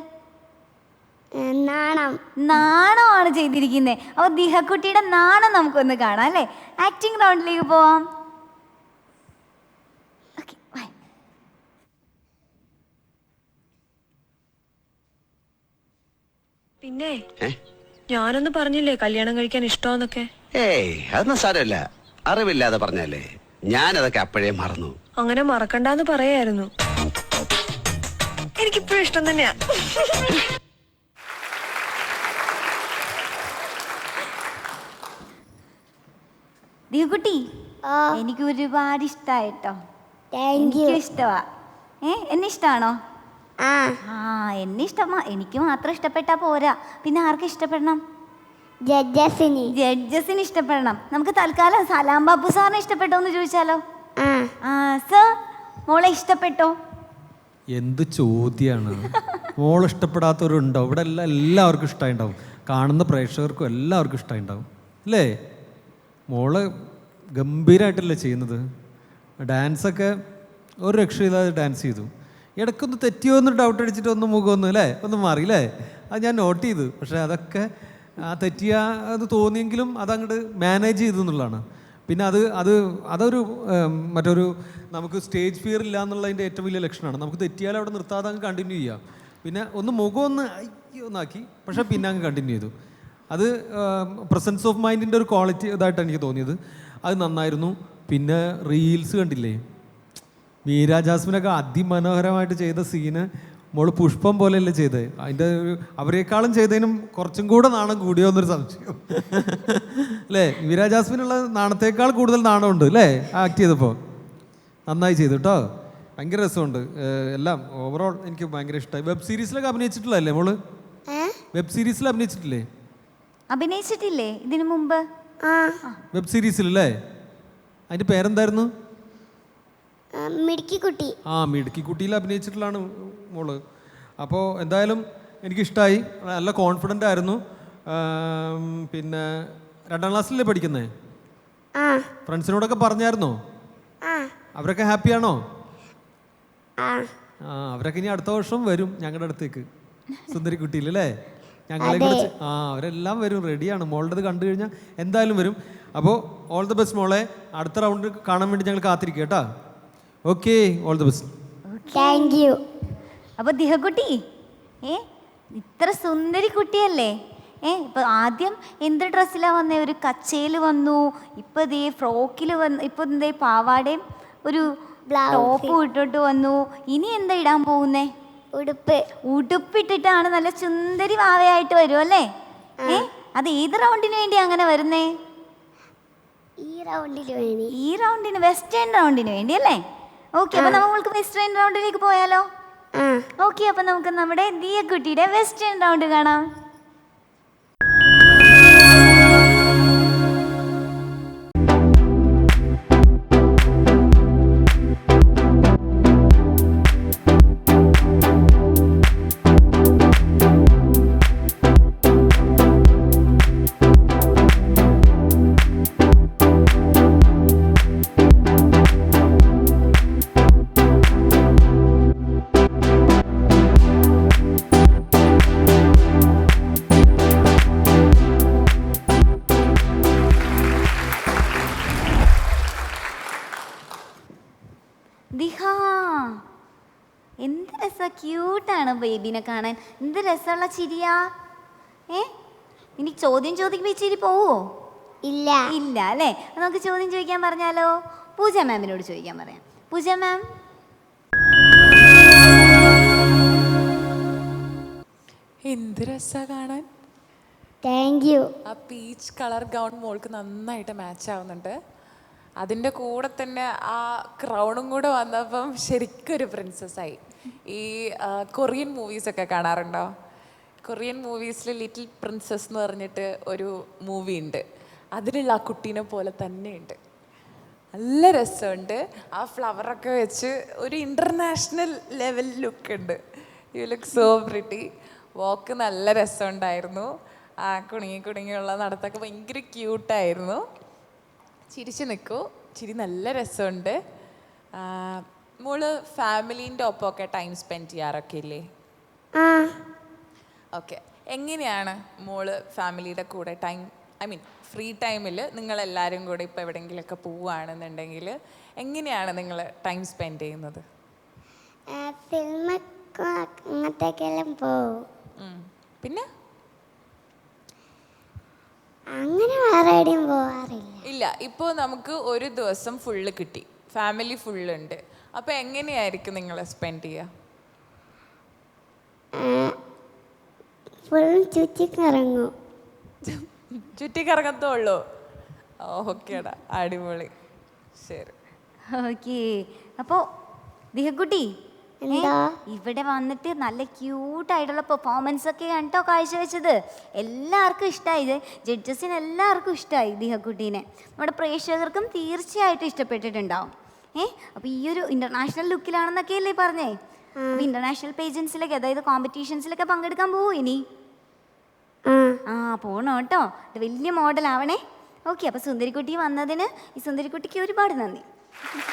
നാണമാണ് ചെയ്തിരിക്കുന്നേ. അപ്പൊ ദിഹക്കുട്ടിയുടെ നാണം നമുക്കൊന്ന് കാണാം അല്ലേ? ആക്ടിങ് റൗണ്ടിലേക്ക് പോവാം. പിന്നെ ഞാനൊന്ന് പറഞ്ഞില്ലേ കല്യാണം കഴിക്കാൻ ഇഷ്ടമെന്നൊക്കെ? ഏയ് അതൊന്നും സാരമില്ല, അറിവില്ലാതെ പറഞ്ഞല്ലേ. ഞാനതൊക്കെ അപ്പോഴേ മറന്നു. അങ്ങനെ മറക്കണ്ടെന്ന് പറയായിരുന്നു. എനിക്കിപ്പോഴും ഇഷ്ടം തന്നെയാ. ദിഹക്കുട്ടി, എനിക്ക് ഒരുപാട് ഇഷ്ടായിട്ടോ. എനിക്കും ഇഷ്ടമാ. എന്നെ ഇഷ്ടാണോ? എന്നെ ഇഷ്ടമാ. എനിക്ക് മാത്രം ഇഷ്ടപ്പെട്ടാ പോരാ, പിന്നെ ആർക്കും ഇഷ്ടപ്പെടണം? ജഡ്ജസിന് ഇഷ്ടപ്പെടണം. നമുക്ക് തൽക്കാലം സലാം ബാബു സാറിനെ ഇഷ്ടപ്പെട്ടോ എന്ന് ചോദിച്ചാലോ? സർ, മോളെ ഇഷ്ടപ്പെട്ടോ? എന്ത് ചോദ്യാണ്! മോൾ ഇഷ്ടപ്പെടാത്തവരുണ്ടോ? ഇവിടെ എല്ലാവർക്കും ഇഷ്ടമായിണ്ടാവും. കാണുന്ന പ്രേക്ഷകർക്കും എല്ലാവർക്കും ഇഷ്ടമായിണ്ടാവും അല്ലേ? മോള് ഗംഭീരമായിട്ടല്ലേ ചെയ്യുന്നത്. ഡാൻസൊക്കെ ഒരു രക്ഷയില്ലാതെ ഡാൻസ് ചെയ്തു. ഇടയ്ക്കൊന്ന് തെറ്റിയോ എന്നൊരു ഡൗട്ട് അടിച്ചിട്ട് ഒന്ന് മുഖമൊന്നും അല്ലേ ഒന്ന് മാറി അല്ലേ? അത് ഞാൻ നോട്ട് ചെയ്തു. പക്ഷേ അതൊക്കെ തെറ്റിയ എന്ന് തോന്നിയെങ്കിലും അതങ്ങോട്ട് മാനേജ് ചെയ്തു എന്നുള്ളതാണ്. പിന്നെ അതൊരു മറ്റൊരു നമുക്ക് സ്റ്റേജ് ഫിയർ ഇല്ല എന്നുള്ളതിൻ്റെ ഏറ്റവും വലിയ ലക്ഷണമാണ്. നമുക്ക് തെറ്റിയാൽ അവിടെ നിർത്താതെ അങ്ങ് കണ്ടിന്യൂ ചെയ്യാം. പിന്നെ ഒന്ന് മുഖം ഒന്നാക്കി, പക്ഷേ പിന്നെ അങ്ങ് കണ്ടിന്യൂ ചെയ്തു. അത് പ്രസൻസ് ഓഫ് മൈൻഡിൻ്റെ ഒരു ക്വാളിറ്റി ഇതായിട്ടാണ് എനിക്ക് തോന്നിയത്. അത് നന്നായിരുന്നു. പിന്നെ റീൽസ് കണ്ടില്ലേ? മീര ജാസ്മിനൊക്കെ അതിമനോഹരമായിട്ട് ചെയ്ത സീന് മോള് പുഷ്പം പോലെയല്ലേ ചെയ്തത്. അതിൻ്റെ അവരെക്കാളും ചെയ്തതിനും കുറച്ചും കൂടെ നാണം കൂടിയോ എന്നൊരു സംശയം അല്ലേ? മീര ജാസ്മിനുള്ള നാണത്തേക്കാൾ കൂടുതൽ നാണമുണ്ട് അല്ലേ ആക്ട് ചെയ്തപ്പോൾ? നന്നായി ചെയ്തു കേട്ടോ. ഭയങ്കര രസമുണ്ട്. എല്ലാം ഓവറോൾ എനിക്ക് ഭയങ്കര ഇഷ്ടമായി. വെബ് സീരീസിലൊക്കെ അഭിനയിച്ചിട്ടുള്ളതല്ലേ മോള്? വെബ് സീരീസിൽ അഭിനയിച്ചിട്ടില്ലേ ഇതിനു മുമ്പ്? വെബ് സീരീസിലല്ലേ? അതിൻ്റെ പേരെന്തായിരുന്നു? മിടുക്കിക്കുട്ടി. മിടുക്കിക്കുട്ടിയിൽ അഭിനയിച്ചിട്ടുള്ളതാണ് മോള്. അപ്പോൾ എന്തായാലും എനിക്കിഷ്ടമായി. നല്ല കോൺഫിഡൻ്റ് ആയിരുന്നു. പിന്നെ 2ാം ക്ലാസ്സിലല്ലേ പഠിക്കുന്നേ? ഫ്രണ്ട്സിനോടൊക്കെ പറഞ്ഞായിരുന്നോ? അവരൊക്കെ ഹാപ്പിയാണോ? അവരൊക്കെ ഇനി അടുത്ത വർഷം വരും ഞങ്ങളുടെ അടുത്തേക്ക്, സുന്ദരിക്കുട്ടിയിലല്ലേ? ഞങ്ങളെ കുറിച്ച് അവരെല്ലാം വരും, റെഡിയാണ്. മോളുടേത് കണ്ടു കഴിഞ്ഞാൽ എന്തായാലും വരും. അപ്പോൾ ഓൾ ദി ബെസ്റ്റ് മോളെ. അടുത്ത റൗണ്ട് കാണാൻ വേണ്ടി ഞങ്ങൾ കാത്തിരിക്കുക കേട്ടോ. Okay, all the best. Thank U. അപ്പോൾ ദിഹക്കുട്ടി, ഇത്ര സുന്ദരി കുട്ടിയല്ലേ? ഇപ്പൊ ആദ്യം എന്ത് ഡ്രസ്സിലാണ് വന്നേ? ഒരു കച്ചയിൽ വന്നു, ഇപ്പൊ ദേ ഫ്രോക്കിൽ വന്നു, ഇപ്പൊ എന്തേ പാവാടയും ഒരു ടോപ്പ് ഇട്ടിട്ട് വന്നു. ഇനി എന്താ ഇടാൻ പോകുന്നേ? ഉടുപ്പിട്ടിട്ടാണ് നല്ല സുന്ദരി വാവയായിട്ട് വരും അല്ലേ? അത് ഏത് റൗണ്ടിന് വേണ്ടി അങ്ങനെ വരുന്നേ? ഈ റൗണ്ടിന്, വെസ്റ്റേൺ റൗണ്ടിന് വേണ്ടി അല്ലേ? ഓക്കെ, അപ്പൊ നമ്മൾക്ക് വെസ്റ്റേൺ റൗണ്ടിലേക്ക് പോയാലോ? ഓക്കെ, അപ്പൊ നമുക്ക് നമ്മുടെ ദിയക്കുട്ടിയുടെ വെസ്റ്റേൺ റൗണ്ട് കാണാം. എന്ത് രസാ, ക്യൂട്ടാണ് ബേബിനെ കാണാൻ. എന്ത് രസമുള്ള ചിരിയാ. ഇനി ചോദ്യം ചോദിക്കുമ്പോൾ ഈ ചിരി പോവോ? ഇല്ല അല്ലേ? നമുക്ക് ചോദ്യം ചോദിക്കാൻ പറഞ്ഞാലോ? പൂജ മാമിനോട് ചോദിക്കാൻ പറയാം. പൂജ മാം, എന്ത് രസാ കാണാൻ. Thank you. ആ പീച്ച് കളർ ഗൗൺ മോൾക്ക് നന്നായിട്ട് മാച്ച് ആവുന്നുണ്ട്. അതിൻ്റെ കൂടെ തന്നെ ആ ക്രൗണും കൂടെ വന്നപ്പം ശരിക്കും ഒരു പ്രിൻസസ്സായി. ഈ കൊറിയൻ മൂവീസൊക്കെ കാണാറുണ്ടോ? കൊറിയൻ മൂവീസിൽ ലിറ്റിൽ പ്രിൻസസ് എന്ന് പറഞ്ഞിട്ട് ഒരു മൂവി ഉണ്ട്. അതിലുള്ള ആ കുട്ടീനെ പോലെ തന്നെ ഉണ്ട്. നല്ല രസമുണ്ട്. ആ ഫ്ലവറൊക്കെ വെച്ച് ഒരു ഇൻ്റർനാഷണൽ ലെവൽ ലുക്ക് ഉണ്ട്. You look so pretty. Walk നല്ല രസമുണ്ടായിരുന്നു. ആ കുണുങ്ങിയുള്ള നടത്തൊക്കെ ഭയങ്കര ക്യൂട്ടായിരുന്നു. ചിരിച്ച് നിൽക്കൂ, ചിരി നല്ല രസമുണ്ട്. മോള് ഫാമിലീൻ്റെ ഒപ്പമൊക്കെ ടൈം സ്പെൻഡ് ചെയ്യാറൊക്കെ ഇല്ലേ? ഓക്കെ. എങ്ങനെയാണ് മോള് ഫാമിലിയുടെ കൂടെ ടൈം, ഐ മീൻ ഫ്രീ ടൈമിൽ നിങ്ങളെല്ലാവരും കൂടെ ഇപ്പോൾ എവിടെയെങ്കിലുമൊക്കെ പോവുകയാണെന്നുണ്ടെങ്കിൽ എങ്ങനെയാണ് നിങ്ങൾ ടൈം സ്പെൻഡ് ചെയ്യുന്നത്? ഫിലിമൊക്കെ അങ്ങനത്തേക്കെല്ലാം പോവും. പിന്നെ അങ്ങനെ വേറെ എവിടെയും പോവാറില്ല. ഇല്ല, ഇപ്പോൾ നമുക്ക് ഒരു ദിവസം ഫുള്ള് കിട്ടി, ഫാമിലി ഫുള്ളുണ്ട്. അപ്പോൾ എങ്ങനെയായിരിക്കും നിങ്ങൾ സ്പെൻഡ് ചെയ്യുക? ഫുള്ളും ചുറ്റിക്കറങ്ങും. ചുറ്റിക്കറങ്ങത്തുള്ളൂ? ഓക്കേടാ, അടിപൊളി. ശരി. ഓക്കെ. അപ്പോൾ ദിഹക്കുട്ടി ഇവിടെ വന്നിട്ട് നല്ല ക്യൂട്ടായിട്ടുള്ള പെർഫോമൻസ് ഒക്കെ കണ്ടോ കാഴ്ചവെച്ചത്. എല്ലാവർക്കും ഇഷ്ടമായി, ജഡ്ജസിന് എല്ലാവർക്കും ഇഷ്ടമായി ദിഹക്കുട്ടീനെ. നമ്മുടെ പ്രേക്ഷകർക്കും തീർച്ചയായിട്ടും ഇഷ്ടപ്പെട്ടിട്ടുണ്ടാവും. അപ്പോൾ ഈ ഒരു ഇൻ്റർനാഷണൽ ലുക്കിലാണെന്നൊക്കെ അല്ലേ പറഞ്ഞേ? അപ്പോൾ ഇൻ്റർനാഷണൽ പേജൻസിലൊക്കെ, അതായത് കോമ്പറ്റീഷൻസിലൊക്കെ പങ്കെടുക്കാൻ പോവോ ഇനി? പോണോ കേട്ടോ, ഇത് വലിയ മോഡലാവണേ. ഓക്കെ. അപ്പോൾ സുന്ദരിക്കുട്ടി വന്നതിന് ഈ സുന്ദരിക്കുട്ടിക്ക് ഒരുപാട് നന്ദി.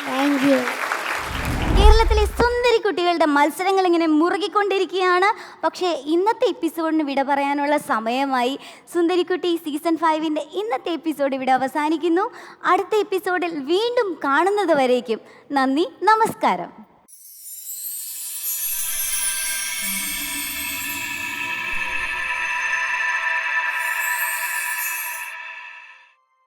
Thank you. കേരളത്തിലെ സുന്ദരി കുട്ടികളുടെ മത്സരങ്ങൾ ഇങ്ങനെ മുറുകിക്കൊണ്ടിരിക്കുകയാണ്. പക്ഷേ ഇന്നത്തെ എപ്പിസോഡിന് വിട പറയാനുള്ള സമയമായി. സുന്ദരിക്കുട്ടി സീസൺ 5 ഇന്നത്തെ എപ്പിസോഡ് ഇവിടെ അവസാനിക്കുന്നു. അടുത്ത എപ്പിസോഡിൽ വീണ്ടും കാണുന്നത് വരേക്കും നന്ദി, നമസ്കാരം.